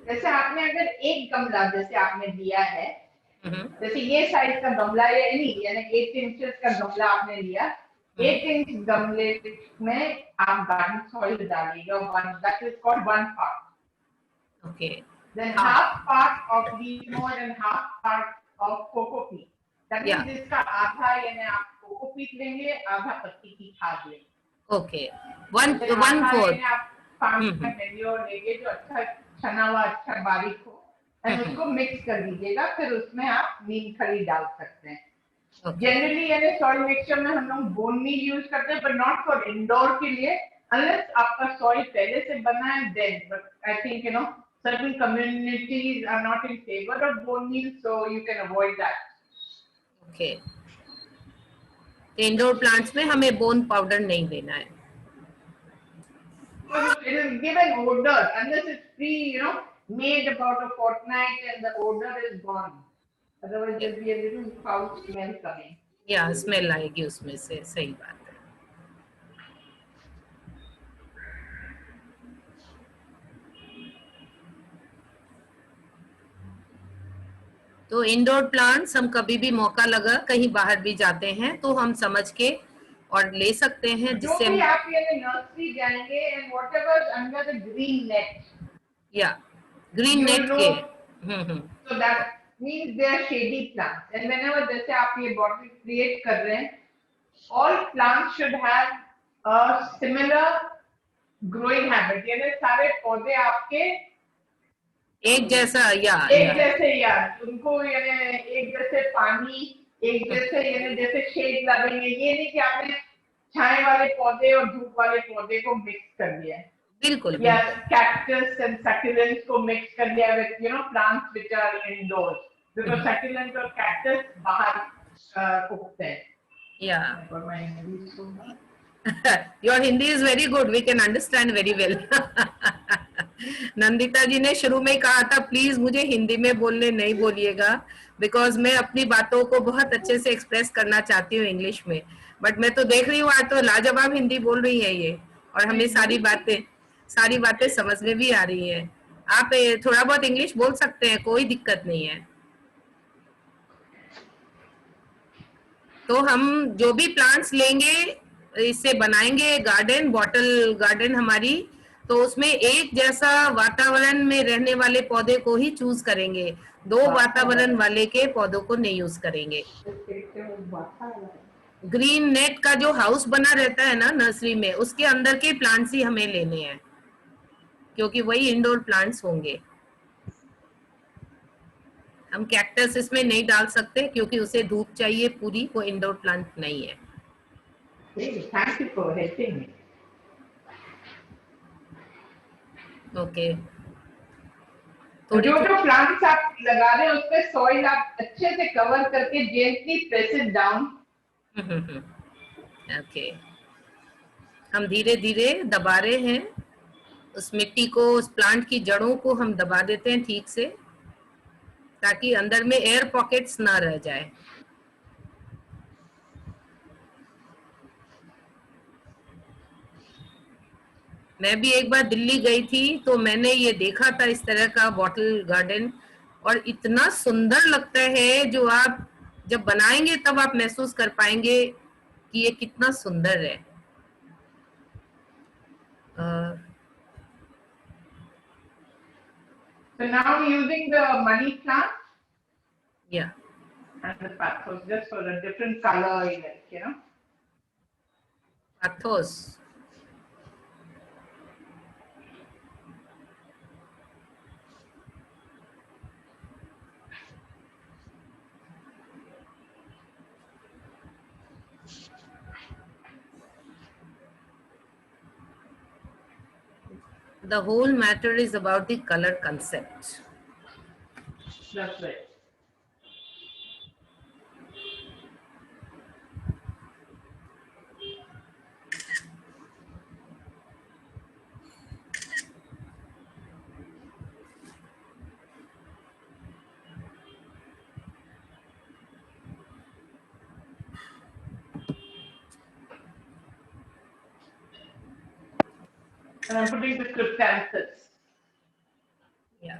जैसे आपने अगर एक गमला जैसे आपने दिया है, जैसे ये साइज का गमला या नहीं, यानी 8 इंचेस का गमला आपने लिया, 8 इंच गमले में आप गार्डन सॉइल डालिएगा, that is called 1 part. Okay. Then half part of wheat mold and half part of coco peat. That means इसका आधा यानी आप कोको पीट लेंगे, आधा पत्ती की खाद लेंगे. Okay. 1/4. आप फार्म का मैन्योर लेंगे जो अच्छा छना हुआ, अच्छा बारीक हो, और उसको मिक्स कर दीजिएगा, फिर उसमें आप नीम खली डाल सकते हैं. जनरली यानी सॉइल मिक्सचर में हम लोग बोन मील यूज करते हैं, बट नॉट फॉर इंडोर के लिए, अनलेस आपका सॉइल पहले से बना है then. But I think you know certain communities are not in favor of bone meal, so you can avoid that. Okay. Indoor plants में हमें बोन पाउडर नहीं देना है. It will give an odor unless it's made about a fortnight and the odor is gone. Otherwise there will be a little foul smell coming. या smell आएगी उसमें से, सही बात है. तो इंडोर प्लांट्स हम कभी भी मौका लगा कहीं बाहर भी जाते हैं तो हम समझ के और ले सकते हैं, जिससे जो भी आप ये नर्सरी जाएंगे and whatever under the green net. या ग्रीन नेट के. So that means they are shady plants. And whenever जैसे आप ये bottle create कर रहे हैं, all plants should have a similar growing habit. यानी सारे पौधे आपके एक जैसा उनको यानी एक जैसे पानी, एक जैसे जैसे शेड लगेंगे. ये नहीं कि आपने छाए वाले पौधे और धूप वाले पौधे को मिक्स कर दिया है. बिल्कुल. या कैक्टस एंड सक्यूलेंट्स को मिक्स कर दिया with plants which are indoors, because succulent और कैक्टस बाहर उगते हैं. Your Hindi is very good. We can understand very well. Nandita जी ने शुरू में कहा था प्लीज मुझे हिंदी में बोलने नहीं बोलिएगा, बिकॉज मैं अपनी बातों को बहुत अच्छे से एक्सप्रेस करना चाहती हूँ इंग्लिश में. बट मैं तो देख रही हूँ आज तो लाजवाब हिंदी बोल रही है ये, और हमें सारी बातें समझ में भी आ रही है. आप थोड़ा बहुत इंग्लिश बोल सकते हैं, कोई दिक्कत नहीं है. तो हम जो भी प्लांट्स लेंगे इससे बनाएंगे गार्डन, बॉटल गार्डन हमारी, तो उसमें एक जैसा वातावरण में रहने वाले पौधे को ही चूज करेंगे, दो वातावरण वाले के पौधों को नहीं यूज करेंगे. ग्रीन नेट का जो हाउस बना रहता है ना नर्सरी में, उसके अंदर के प्लांट्स ही हमें लेने हैं, क्योंकि वही इंडोर प्लांट्स होंगे. हम कैक्टस इसमें नहीं डाल सकते क्योंकि उसे धूप चाहिए पूरी, वो इंडोर प्लांट नहीं है. Thank you for helping me. Okay. जो प्लांट्स आप लगा रहे हैं उस पे सॉइल आप अच्छे से कवर करके gently press it down. Okay. हम धीरे धीरे दबा रहे हैं उस मिट्टी को, उस प्लांट की जड़ों को हम दबा देते हैं ठीक से, ताकि अंदर में एयर पॉकेट्स ना रह जाए। मैं भी एक बार दिल्ली गई थी तो मैंने ये देखा था इस तरह का बॉटल गार्डन, और इतना सुंदर लगता है, जो आप जब बनाएंगे तब आप महसूस कर पाएंगे कि ये कितना सुंदर है। So now using the money plant या and the pathos just for a different color in it, you know. Pathos. The whole matter is about the color concept. That's right. And I'm putting the cryptanthus. Yeah.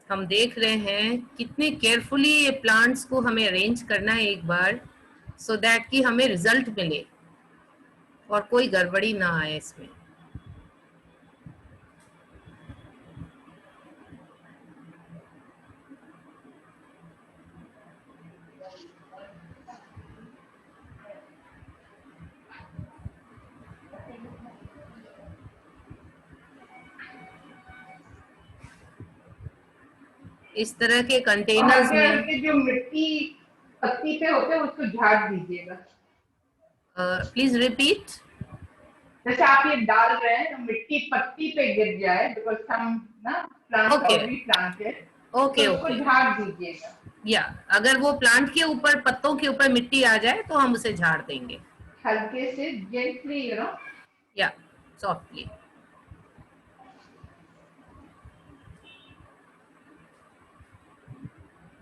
हम देख रहे हैं कितने carefully ये plants को हमें arrange करना है एक बार, सो दैट कि हमें रिजल्ट मिले और कोई गड़बड़ी ना आए इसमें। इस तरह के कंटेनर्स में जो मिट्टी पत्ती पे होते हैं उसको झाड़ दीजिएगा। Please repeat. जैसे आप ये डाल रहे हैं मिट्टी पत्ती पे गिर जाए, बिकॉज हम ना प्लांट ऑलरेडी प्लांटेड, ओके उसको झाड़ दीजिएगा। या अगर वो प्लांट के ऊपर, पत्तों के ऊपर मिट्टी आ जाए तो हम उसे झाड़ देंगे हल्के से, जेंटली, यू नो, या सॉफ्टली।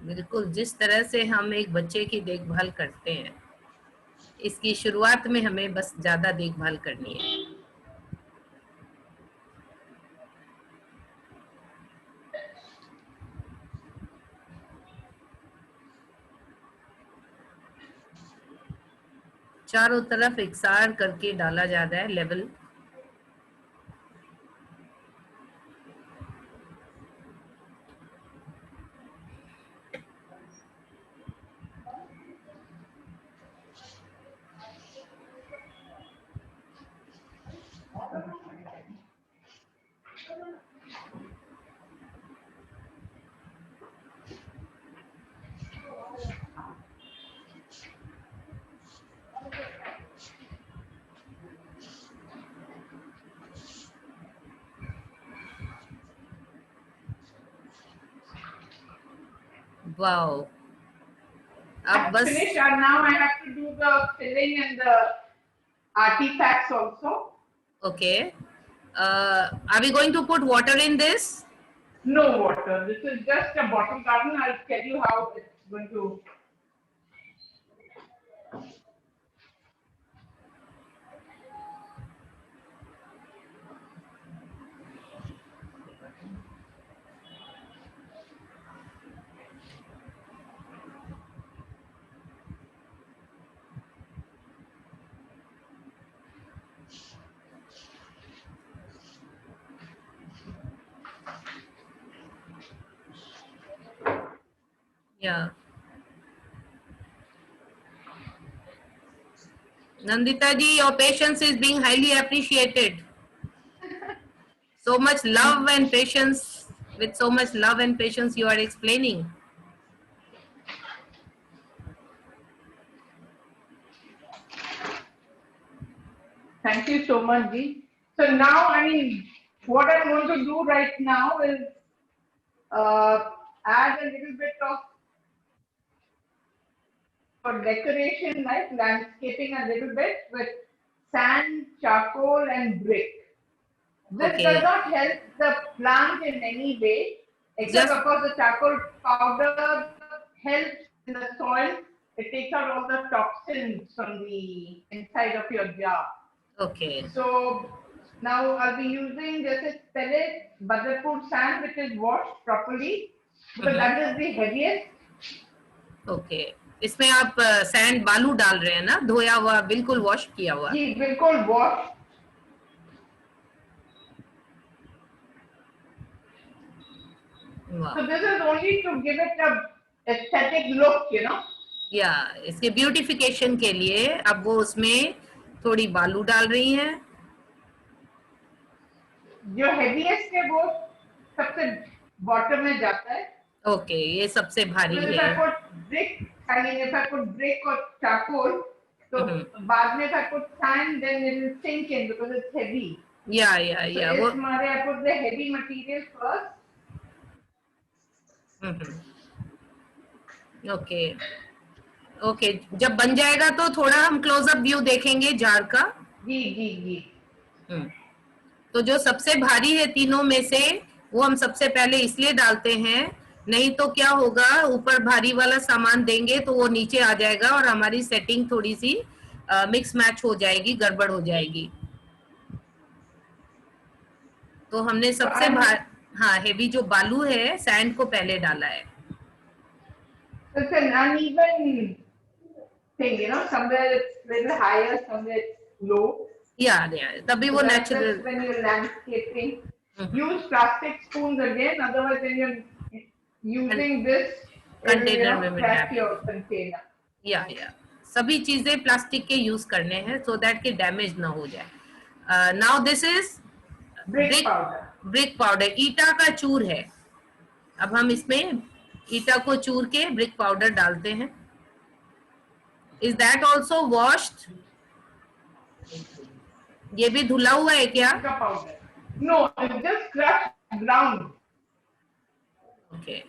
बिल्कुल जिस तरह से हम एक बच्चे की देखभाल करते हैं, इसकी शुरुआत में हमें बस ज्यादा देखभाल करनी है। चारों तरफ इकसार करके डाला जाता है, level. Wow. I've finished, and now I have to do the filling and the artifacts also. Okay. Are we going to put water in this? No water. This is just a bottle garden. I'll tell you how it's going to. Yeah. Nandita ji, your patience is being highly appreciated. So much love and patience, with so much love and patience you are explaining. Thank you so much, Ji. So now, I mean, what I'm going to do right now is add a little bit of for decoration, like landscaping a little bit with sand, charcoal, and brick. This Okay. does not help the plant in any way, except Just- of course the charcoal powder helps in the soil. It takes out all the toxins from the inside of your jar. Okay. So now I'll be using just a pellet Badarpur sand which is washed properly because that is the heaviest. Okay, इसमें आप sand बालू डाल रहे हैं ना, धोया हुआ, बिल्कुल वॉश किया हुआ? जी बिल्कुल wash. वाह, So this is only to give it a aesthetic look, you know. या इसके ब्यूटिफिकेशन के लिए अब वो उसमें थोड़ी बालू डाल रही हैं। जो heaviest है वो सबसे bottom में जाता है. ओके, ये सबसे भारी So if है। I put brick, I mean if I put brick or charcoal, so बाद में if I put sand, then it will sink in because it's heavy. या So वो इस मारे I put the heavy material first. Okay okay, जब बन जाएगा तो थोड़ा हम क्लोजअप व्यू देखेंगे जार का। जी जी जी. तो जो सबसे भारी है तीनों में से वो हम सबसे पहले इसलिए डालते हैं, नहीं तो क्या होगा, ऊपर भारी वाला सामान देंगे तो वो नीचे आ जाएगा और हमारी सेटिंग थोड़ी सी मिक्स मैच हो जाएगी, गड़बड़ हो जाएगी। तो हमने सबसे हाँ हेवी जो बालू है सैंड को पहले डाला है। It's an uneven thing, you know, somewhere it's little higher, somewhere it's low. या तभी वो That's natural. just when you're landscaping. Use plastic spoons again, otherwise when you're using this, Container it में will मिला crack है। your container. या सभी चीजें plastic के यूज करने हैं सो दैट के डैमेज ना हो जाए। Now this is Brick powder. Brick powder, ईटा का चूर है। अब हम इसमें ईटा को चूर के ब्रिक पाउडर डालते हैं। Is that also washed? ये भी धुला हुआ है क्या? Brick powder. No, it's just crushed ground. Okay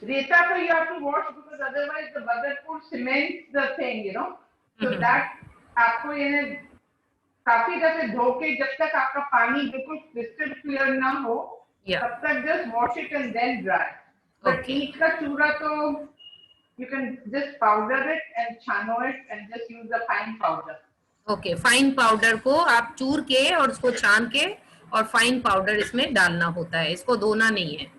Reta ko you have to wash because otherwise the Badarpur cements the thing, you know. So that आपको ये काफी दफे धो के जब तक आपका पानी बिल्कुल क्रिस्टल क्लियर ना हो तब तक just wash it and then dry. But ईंट का चूरा तो you can just powder it and छानो it and just use the fine powder. Okay, fine powder को आप चूर के और उसको छान के और फाइन पाउडर इसमें डालना होता है, इसको धोना नहीं है।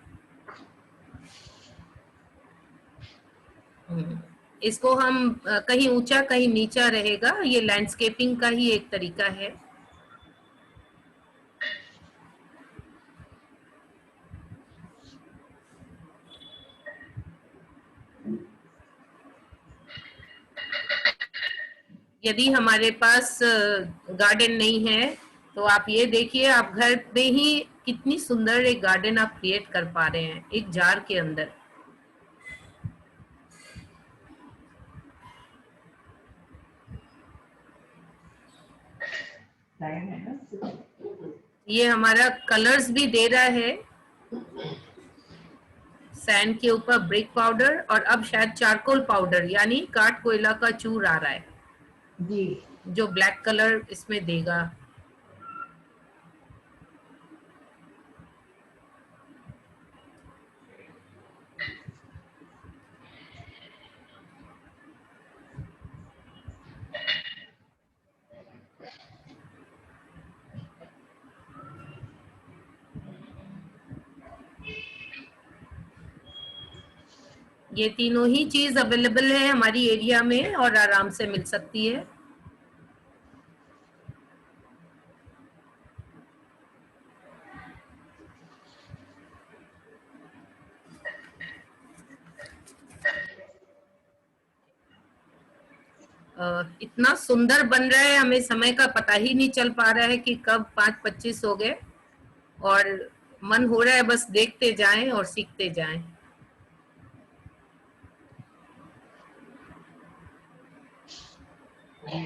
इसको हम कहीं ऊंचा कहीं नीचा रहेगा, ये लैंडस्केपिंग का ही एक तरीका है। यदि हमारे पास गार्डन नहीं है तो आप ये देखिए, आप घर में ही कितनी सुंदर एक गार्डन आप क्रिएट कर पा रहे हैं एक जार के अंदर। ये हमारा कलर्स भी दे रहा है, सैंड के ऊपर ब्रिक पाउडर और अब शायद चारकोल पाउडर यानी काठ कोयला का चूर आ रहा है जी, जो ब्लैक कलर इसमें देगा। ये तीनों ही चीज अवेलेबल है हमारी एरिया में और आराम से मिल सकती है। इतना सुंदर बन रहा है, हमें समय का पता ही नहीं चल पा रहा है कि कब 5:25 हो गए और मन हो रहा है बस देखते जाएं और सीखते जाएं। Now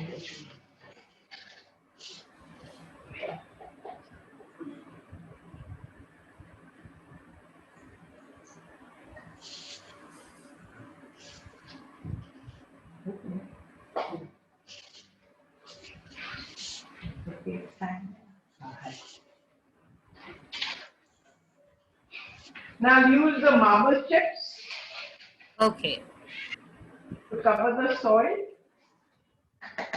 use the marble chips Okay. to cover the soil.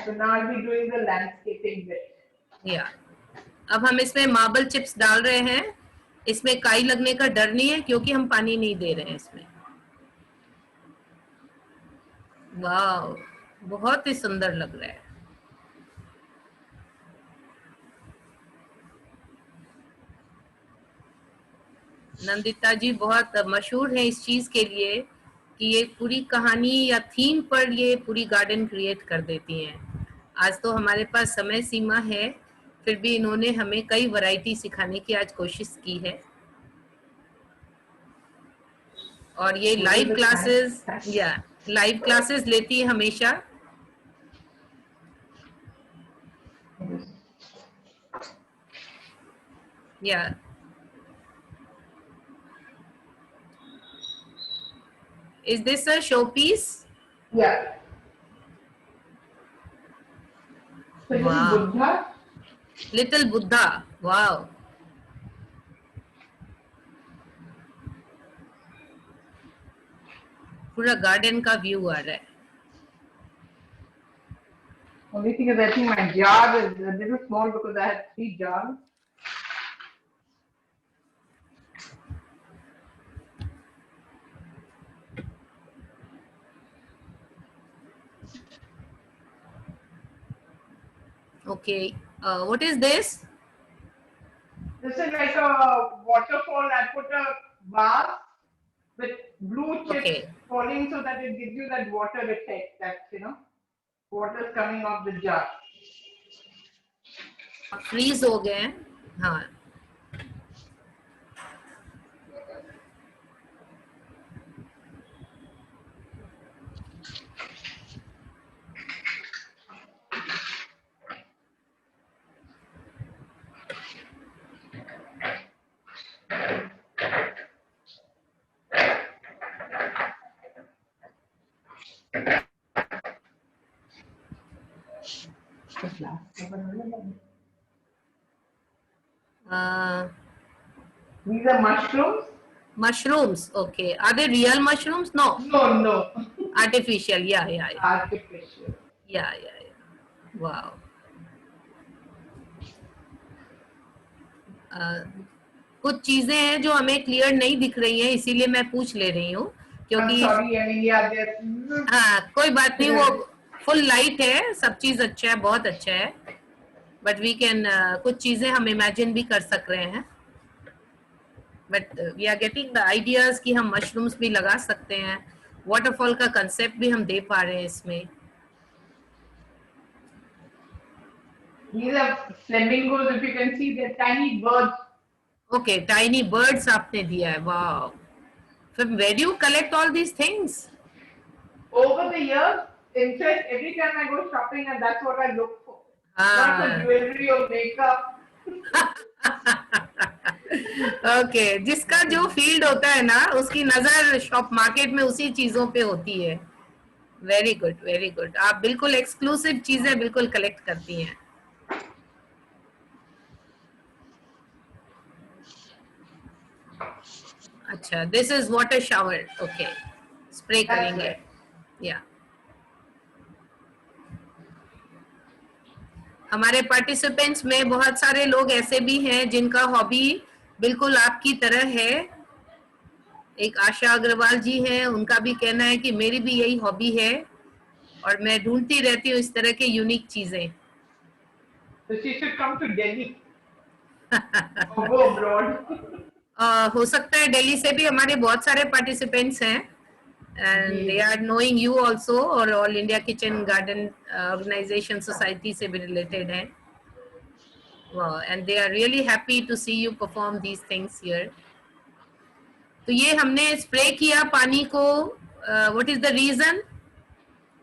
So now I'll be doing the landscaping bit. या अब हम इसमें मार्बल चिप्स डाल रहे हैं. इसमें काई लगने का डर नहीं है क्योंकि हम पानी नहीं दे रहे हैं इसमें. वाह, बहुत ही सुंदर लग रहा है. नंदिता जी बहुत मशहूर है इस चीज के लिए कि ये पूरी कहानी या थीम पर ये पूरी गार्डन क्रिएट कर देती हैं. आज तो हमारे पास समय सीमा है, फिर भी इन्होंने हमें कई वैरायटी सिखाने की आज कोशिश की है. और ये लाइव क्लासेस लेती है हमेशा. या Is this a showpiece? Yeah. So Wow. this is Buddha. Little Buddha. Wow. पूरा गार्डन का व्यू आ रहा है. Only thing is, I think my jar is a little small because I had 3 jars. Okay. What is this? This is like a waterfall. I put a vase with blue chips Okay. falling so that it gives you that water effect. That water is coming off the jar. Freeze हो गए हैं. हाँ. These are mushrooms. Mushrooms. Okay. Are they real mushrooms? No. No. Artificial. Yeah. Artificial. Yeah. Wow. कुछ चीजें हैं जो हमें clear नहीं दिख रही हैं, इसीलिए मैं पूछ ले रही हूँ क्योंकि हाँ कोई बात नहीं, वो फुल लाइट है, सब चीज अच्छा है, बहुत अच्छा है. बट वी कैन कुछ चीजें हम इमेजिन भी कर सक रहे हैं. But we are getting the ideas कि हम मशरूम्स भी लगा सकते हैं. वाटरफॉल का कंसेप्ट भी हम दे पा रहे हैं इसमें. These are flamingos. If you can see, they're tiny birds. Okay, tiny birds आपने दिया है. Wow. From where do you collect all these things? Over the years, in fact, every time I go shopping, and that's what I look for. Not for jewelry or makeup. Okay, जिसका जो field होता है ना, उसकी नजर shop market में उसी चीजों पे होती है. Very good. आप बिल्कुल एक्सक्लूसिव चीजें बिल्कुल कलेक्ट करती हैं. अच्छा, this is water shower. Okay, spray करेंगे. या हमारे पार्टिसिपेंट्स में बहुत सारे लोग ऐसे भी हैं जिनका हॉबी बिल्कुल आपकी तरह है. एक आशा अग्रवाल जी हैं, उनका भी कहना है कि मेरी भी यही हॉबी है और मैं ढूंढती रहती हूँ इस तरह के यूनिक चीजें. So she should come to Delhi or go abroad. हो सकता है दिल्ली से भी हमारे बहुत सारे पार्टिसिपेंट्स हैं and they are knowing you also, और all India kitchen garden organisation society से भी रिलेटेड हैं. And they are really happy to see you perform these things here. तो ये हमने स्प्रे किया पानी को. What is the reason?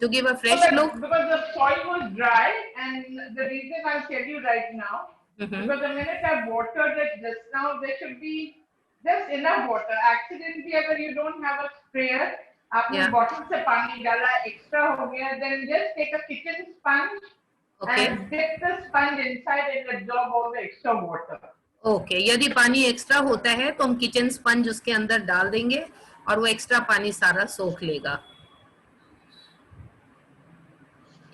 to give a So fresh that- look. because the soil was dry, and the reason I'll tell you right now, because the minute I watered it just now, there should be just enough water. Accidentally, अगर you don't have a sprayer, आपने Yeah. bottle से पानी डाला, extra हो गया, then just take a kitchen sponge Okay. and dip the sponge inside and absorb all the extra water. Okay यदि पानी extra होता है तो हम किचन स्पंज उसके अंदर डाल देंगे और वो एक्स्ट्रा पानी सारा सोख लेगा।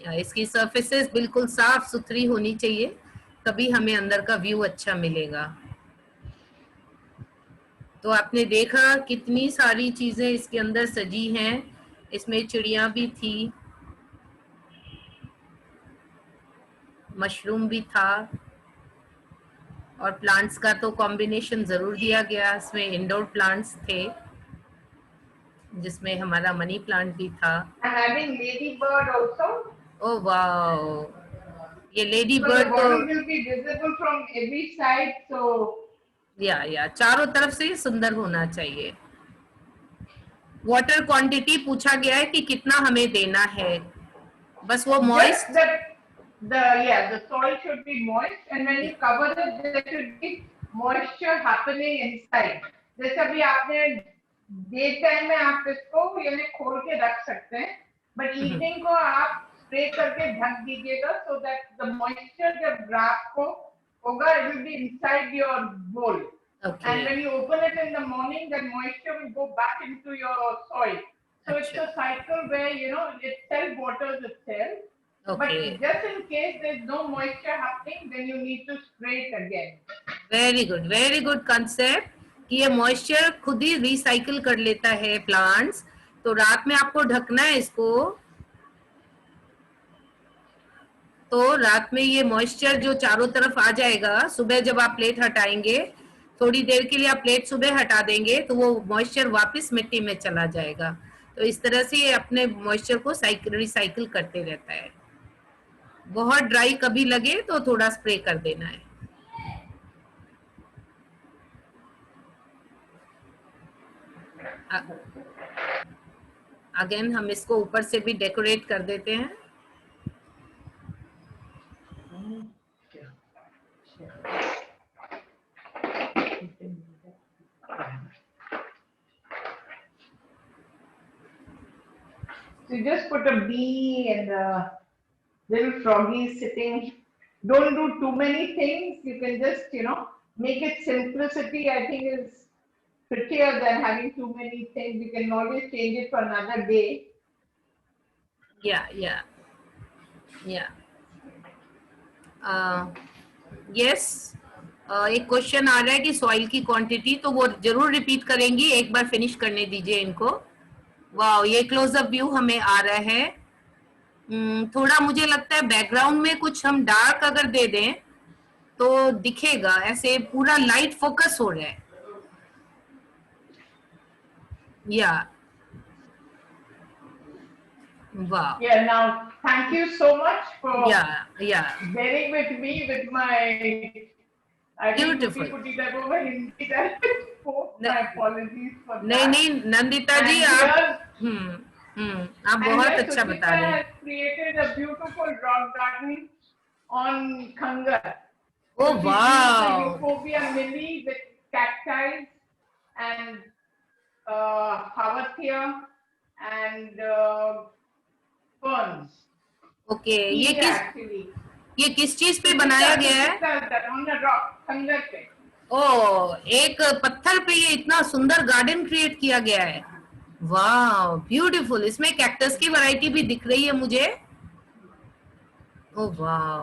या इसकी सरफेसेस बिल्कुल साफ सुथरी होनी चाहिए, तभी हमें अंदर का व्यू अच्छा मिलेगा। तो आपने देखा कितनी सारी चीजें इसके अंदर सजी हैं, इसमें चिड़िया भी थी, मशरूम भी था, और प्लांट्स का तो कॉम्बिनेशन जरूर दिया गया। इसमें इंडोर प्लांट्स थे जिसमें हमारा मनी प्लांट भी था। And having ladybird also. Oh wow, ये lady So the bird bottle तो will be visible from every side. So या चारों तरफ से सुंदर होना चाहिए। वाटर क्वांटिटी पूछा गया है कि कितना हमें देना है, बस वो moist. the soil should be moist, and when you cover it, there should be moisture happening inside. जैसे अभी आपने डे टाइम में आप इसको यानी खोल के रख सकते हैं, बट इवनिंग को आप स्प्रे करके ढक दीजिएगा, so that the moisture जब रात को होगा, it will be inside your bowl. Okay And when you open it in the morning, that moisture will go back into your soil. So it's a cycle where, you know, it self-waters itself. Okay But just in case there's no moisture happening, then you need to spray it again. Very good concept कि ये moisture खुद ही recycle कर लेता है plants. तो रात में आपको ढकना है इसको, तो रात में ये मॉइस्चर जो चारों तरफ आ जाएगा, सुबह जब आप प्लेट हटाएंगे, थोड़ी देर के लिए आप प्लेट सुबह हटा देंगे तो वो मॉइस्चर वापस मिट्टी में चला जाएगा। तो इस तरह से ये अपने मॉइस्चर को रिसाइकिल करते रहता है। बहुत ड्राई कभी लगे तो थोड़ा स्प्रे कर देना है। अगेन हम इसको ऊपर से भी डेकोरेट कर देते हैं। So you just put a bee and a little froggy sitting. Don't do too many things. You can just, you know, make it simplicity. I think is prettier than having too many things. You can always change it for another day. या yes एक question आ रहा है कि soil की quantity, तो वो जरूर repeat करेंगी, एक बार फिनिश करने दीजिए इनको। वाह, ये क्लोजअप व्यू हमें आ रहा है। थोड़ा मुझे लगता है बैकग्राउंड में कुछ हम डार्क अगर दे दें तो दिखेगा, ऐसे पूरा लाइट फोकस हो रहा है। या वाह, Yeah, now thank you so much for या bearing with me with my Beautiful. My apologies for that. नहीं नंदिता जी, And आप here- आप बहुत अच्छा बता रहे हैं। has created a beautiful rock garden on Khangar. Oh, wow. Euphorbia milli with cacti and Havathia and ferns. Okay, ये Here किस actually. ये किस चीज पे बनाया गया है? On the rock, Khangar पे. ओ, एक पत्थर पे ये इतना सुंदर गार्डन क्रिएट किया गया है। वाह, ब्यूटीफुल। इसमें कैक्टस की वैरायटी भी दिख रही है मुझे। ओ वाह,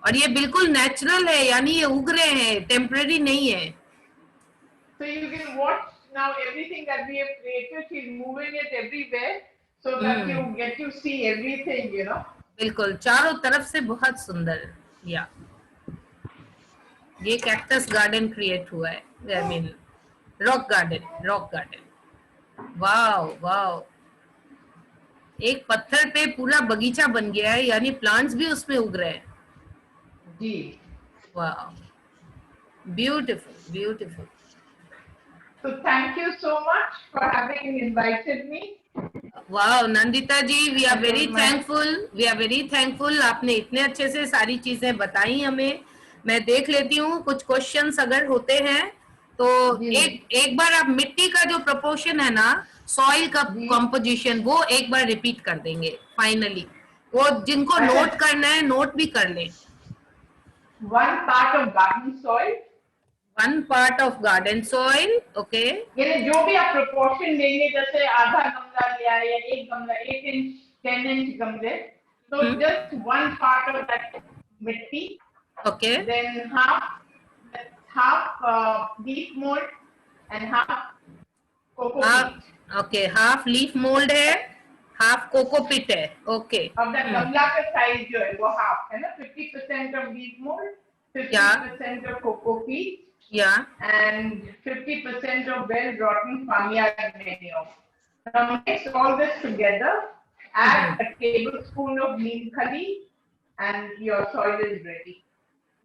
और ये बिल्कुल नेचुरल है, यानी ये उग रहे हैं, टेम्पररी नहीं है। So you can watch now everything that we have created. She's moving it everywhere so that you get to see everything, you know. बिल्कुल, चारों तरफ से बहुत सुंदर। या ये कैक्टस गार्डन क्रिएट हुआ है, I mean rock garden. Wow wow, एक पत्थर पे पूरा बगीचा बन गया है, यानी प्लांट्स भी उसमें उग रहे हैं। जी। Wow, beautiful. So thank you so much for having invited me. वाह नंदिता जी, वी आर वेरी थैंकफुल, आपने इतने अच्छे से सारी चीजें बताई हमें। मैं देख लेती हूँ कुछ क्वेश्चंस अगर होते हैं तो। एक बार आप मिट्टी का जो प्रोपोर्शन है ना, सॉइल का कॉम्पोजिशन, वो एक बार रिपीट कर देंगे फाइनली। वो जिनको नोट करना है नोट भी कर लें। 1 part of garden soil, 1 part of garden soil, okay. यानी जो भी आप प्रोपोर्शन लेंगे, जैसे आधा गमला लिया या एक गमला 8 इंच 10 इंच गमले, तो जस्ट 1 part of that मिट्टी, okay. then half leaf mold and half coco peat. Okay, half leaf mould है, हाफ कोकोपीट है, ओके। अब दैट गमला का साइज जो है वो हाफ है ना, 50% of leaf mold, 50% of coco peat, and 50% of well-rotten farmyard manure. Now mix all this together, add a tablespoon of neem khali, and your soil is ready.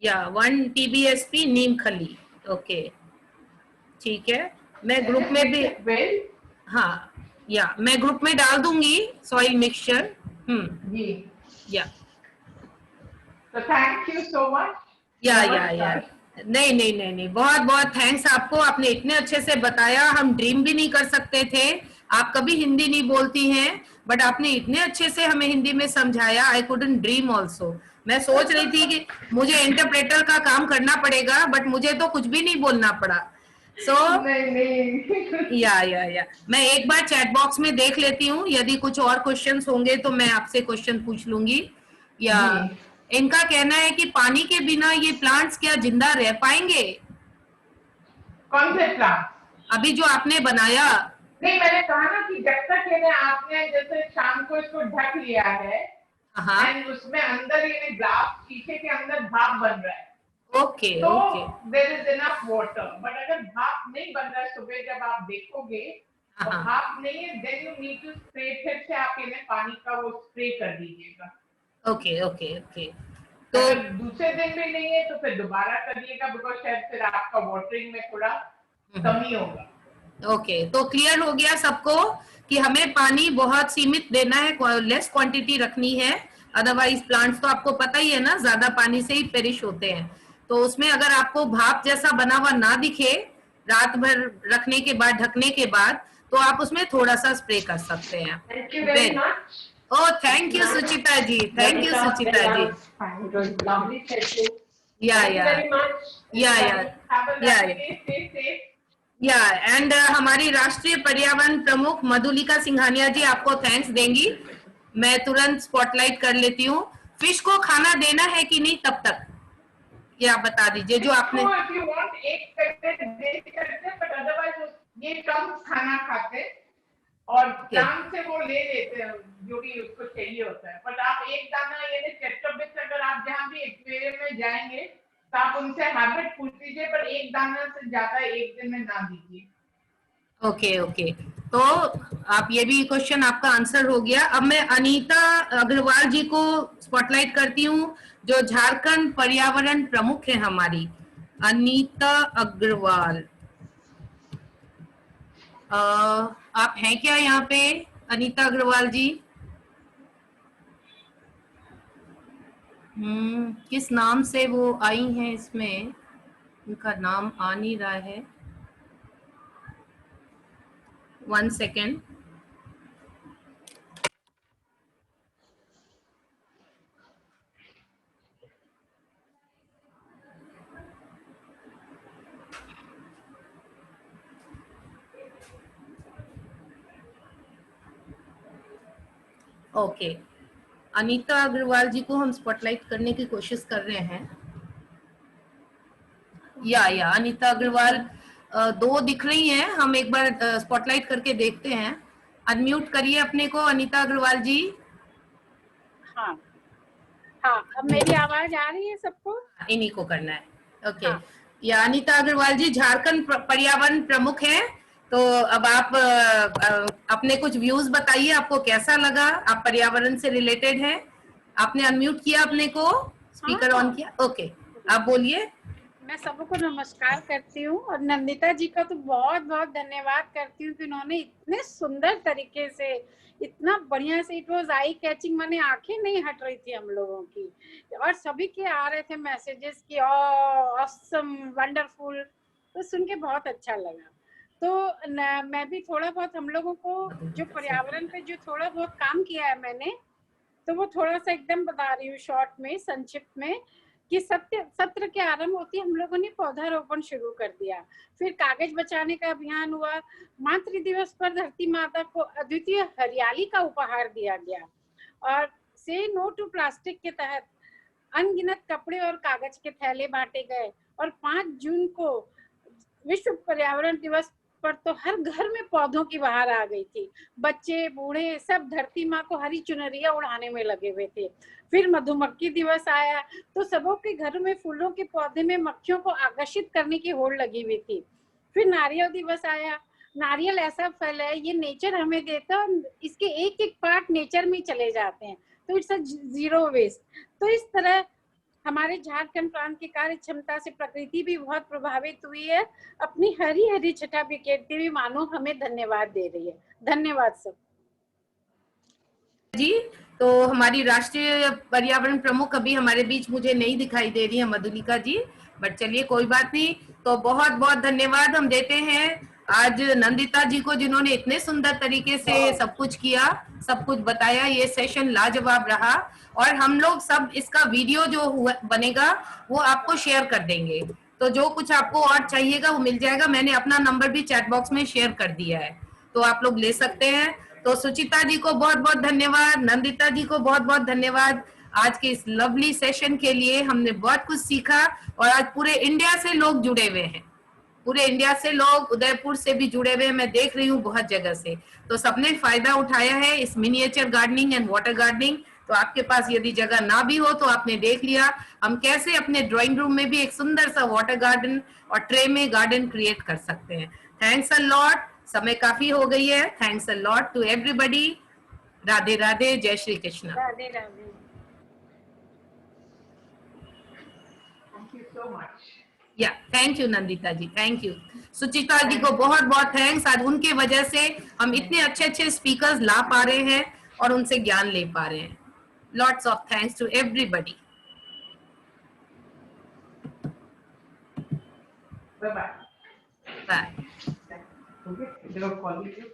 1 TBSP नीम खली, okay ठीक है। मैं group में भी, हाँ मैं ग्रुप में डाल दूंगी सॉइल मिक्सचर। जी। So thank you so much. नहीं, बहुत बहुत थैंक्स आपको, आपने इतने अच्छे से बताया। हम ड्रीम भी नहीं कर सकते थे, आप कभी हिंदी नहीं बोलती हैं, बट आपने इतने अच्छे से हमें हिंदी में समझाया। I couldn't dream also. मैं सोच रही थी कि मुझे इंटरप्रेटर का काम करना पड़ेगा, बट मुझे तो कुछ भी नहीं बोलना पड़ा। नहीं। या मैं एक बार चैट बॉक्स में देख लेती हूँ, यदि कुछ और क्वेश्चंस होंगे तो मैं आपसे क्वेश्चन पूछ लूंगी। इनका कहना है कि पानी के बिना ये प्लांट्स क्या जिंदा रह पाएंगे? कौन से प्लांट? अभी जो आपने बनाया। नहीं, मैंने कहा ना कि जब तक आपने जैसे शाम को इसको ढक लिया है, एंड उसमें अंदर ये ग्लास शीशे के अंदर भाप बन रहा है, ओके तो there is enough water. But अगर भाप नहीं बन रहा है, सुबह जब आप देखोगे तो भाप नहीं है, then you need to spray. फिर से आप इन्हें पानी का वो स्प्रे कर दीजिएगा। ओके। तो दूसरे दिन भी नहीं है तो फिर दोबारा करिएगा, बिकॉज शायद फिर आपका वाटरिंग में थोड़ा कमी होगा। ओके, तो क्लियर हो गया सबको कि हमें पानी बहुत सीमित देना है, लेस क्वांटिटी रखनी है, अदरवाइज प्लांट्स तो आपको पता ही है ना, ज्यादा पानी से ही पेरिश होते हैं। तो उसमें अगर आपको भाप जैसा बना हुआ ना दिखे रात भर रखने के बाद, ढकने के बाद, तो आप उसमें थोड़ा सा स्प्रे कर सकते हैं। Thank you very much. Oh, thank you, Suchita ji. Thank you, Suchita ji. It was lovely session. Thank you very much. Have a lovely day. Stay safe. And हमारी राष्ट्रीय पर्यावरण प्रमुख मधुलिका सिंघानिया जी आपको थैंक्स देंगी। मैं तुरंत स्पॉटलाइट कर लेती हूँ। फिश को खाना देना है कि नहीं तब तक ये आप बता दीजिए, जो आपने। If you want, एक करके दे सकते हैं, but otherwise ये कम खाना खाते और प्लांट से वो ले लेते हैं जो भी उसको चाहिए होता है। बट आप एक दाना यानी टेट्राबिट्स, अगर आप जहाँ भी एक्वेरियम में जाएंगे तो आप उनसे हैबिट पूछ लीजिए, पर एक दाना से ज्यादा एक दिन में ना दीजिए। ओके, तो आप ये भी क्वेश्चन आपका आंसर हो गया। अब मैं अनीता अग्रवाल जी को स्पॉटलाइट करती हूँ, जो झारखंड पर्यावरण प्रमुख है हमारी। अनीता अग्रवाल, आप हैं क्या यहाँ पे? अनीता अग्रवाल जी, किस नाम से वो आई हैं इसमें, उनका नाम आ नहीं रहा है। 1 सेकेंड। ओके, अनीता अग्रवाल जी को हम स्पॉटलाइट करने की कोशिश कर रहे हैं। या अनीता अग्रवाल 2 दिख रही हैं, हम एक बार स्पॉटलाइट करके देखते हैं। अनम्यूट करिए अपने को अनीता अग्रवाल जी। हाँ, अब मेरी आवाज आ रही है सबको? इन्हीं को करना है, ओके। या अनीता अग्रवाल जी झारखंड पर्यावरण प्रमुख हैं, तो अब आप अपने कुछ व्यूज बताइए, आपको कैसा लगा? आप पर्यावरण से रिलेटेड हैं, आपने अनम्यूट किया अपने को, स्पीकर ऑन किया, ओके, आप बोलिए। मैं सबको नमस्कार करती हूँ और नंदिता जी का तो बहुत बहुत धन्यवाद करती हूँ कि उन्होंने इतने सुंदर तरीके से, इतना बढ़िया से, इट वाज आई कैचिंग, माने आंखें नहीं हट रही थी हम लोगों की, और सभी के आ रहे थे मैसेजेस कि ऑसम, वंडरफुल, तो सुन के बहुत अच्छा लगा। तो मैं भी थोड़ा बहुत हम लोगों को जो पर्यावरण पे जो थोड़ा बहुत काम किया है मैंने, तो वो थोड़ा सा एकदम बता रही हूँ शॉर्ट में, संक्षिप्त में, कि सत्र के आरंभ होती हम लोगों ने पौधारोपण शुरू कर दिया, फिर कागज बचाने का अभियान हुआ, मातृ दिवस पर धरती माता को अद्वितीय हरियाली का उपहार दिया गया, और से नो टू प्लास्टिक के तहत अनगिनत कपड़े और कागज के थैले बांटे गए, और 5 जून को विश्व पर्यावरण दिवस पर तो हर घर में पौधों की बहार आ गई थी, बच्चे बूढ़े सब धरती माँ को हरी चुनरिया उड़ाने में लगे हुए थे। फिर मधुमक्खी दिवस आया तो सबों के घर में फूलों के पौधे में मक्खियों को आकर्षित करने की होड़ लगी हुई थी। फिर नारियल दिवस आया, नारियल ऐसा फल है, ये नेचर हमें देता है, इसके एक एक पार्ट नेचर में चले जाते हैं, तो इट्स अ जीरो वेस्ट। तो इस तरह हमारे झारखंड प्रांत की कार्य क्षमता से प्रकृति भी बहुत प्रभावित हुई है, अपनी हरी हरी छटा बिखेरती हुई मानो हमें धन्यवाद दे रही है। धन्यवाद सब जी। तो हमारी राष्ट्रीय पर्यावरण प्रमुख अभी हमारे बीच मुझे नहीं दिखाई दे रही है, मधुलिका जी, बट चलिए कोई बात नहीं। तो बहुत बहुत धन्यवाद हम देते हैं आज नंदिता जी को, जिन्होंने इतने सुंदर तरीके से सब कुछ किया, सब कुछ बताया। ये सेशन लाजवाब रहा, और हम लोग सब इसका वीडियो जो हुआ बनेगा वो आपको शेयर कर देंगे, तो जो कुछ आपको और चाहिएगा वो मिल जाएगा। मैंने अपना नंबर भी चैट बॉक्स में शेयर कर दिया है, तो आप लोग ले सकते हैं। तो सुचिता जी को बहुत बहुत धन्यवाद, नंदिता जी को बहुत बहुत धन्यवाद आज के इस लवली सेशन के लिए। हमने बहुत कुछ सीखा, और आज पूरे इंडिया से लोग जुड़े हुए हैं, पूरे इंडिया से लोग, उदयपुर से भी जुड़े हुए हैं, मैं देख रही हूँ बहुत जगह से। तो सबने फायदा उठाया है इस miniature gardening and water gardening. तो आपके पास यदि जगह ना भी हो तो आपने देख लिया हम कैसे अपने ड्राइंग रूम में भी एक सुंदर सा वाटर गार्डन और ट्रे में गार्डन क्रिएट कर सकते हैं। थैंक्स अ लॉट, समय काफी हो गई है। Thanks a lot to everybody. Radhe Radhe, जय Shri Krishna. Radhe Radhe. Thank you so much. या thank you Nandita ji, thank you. Suchita ji को बहुत बहुत थैंक्स, आज उनके वजह से हम इतने अच्छे अच्छे स्पीकर्स ला पा रहे हैं और उनसे ज्ञान ले पा रहे हैं। Lots of thanks to everybody. Bye bye. Bye. Okay, they will call you.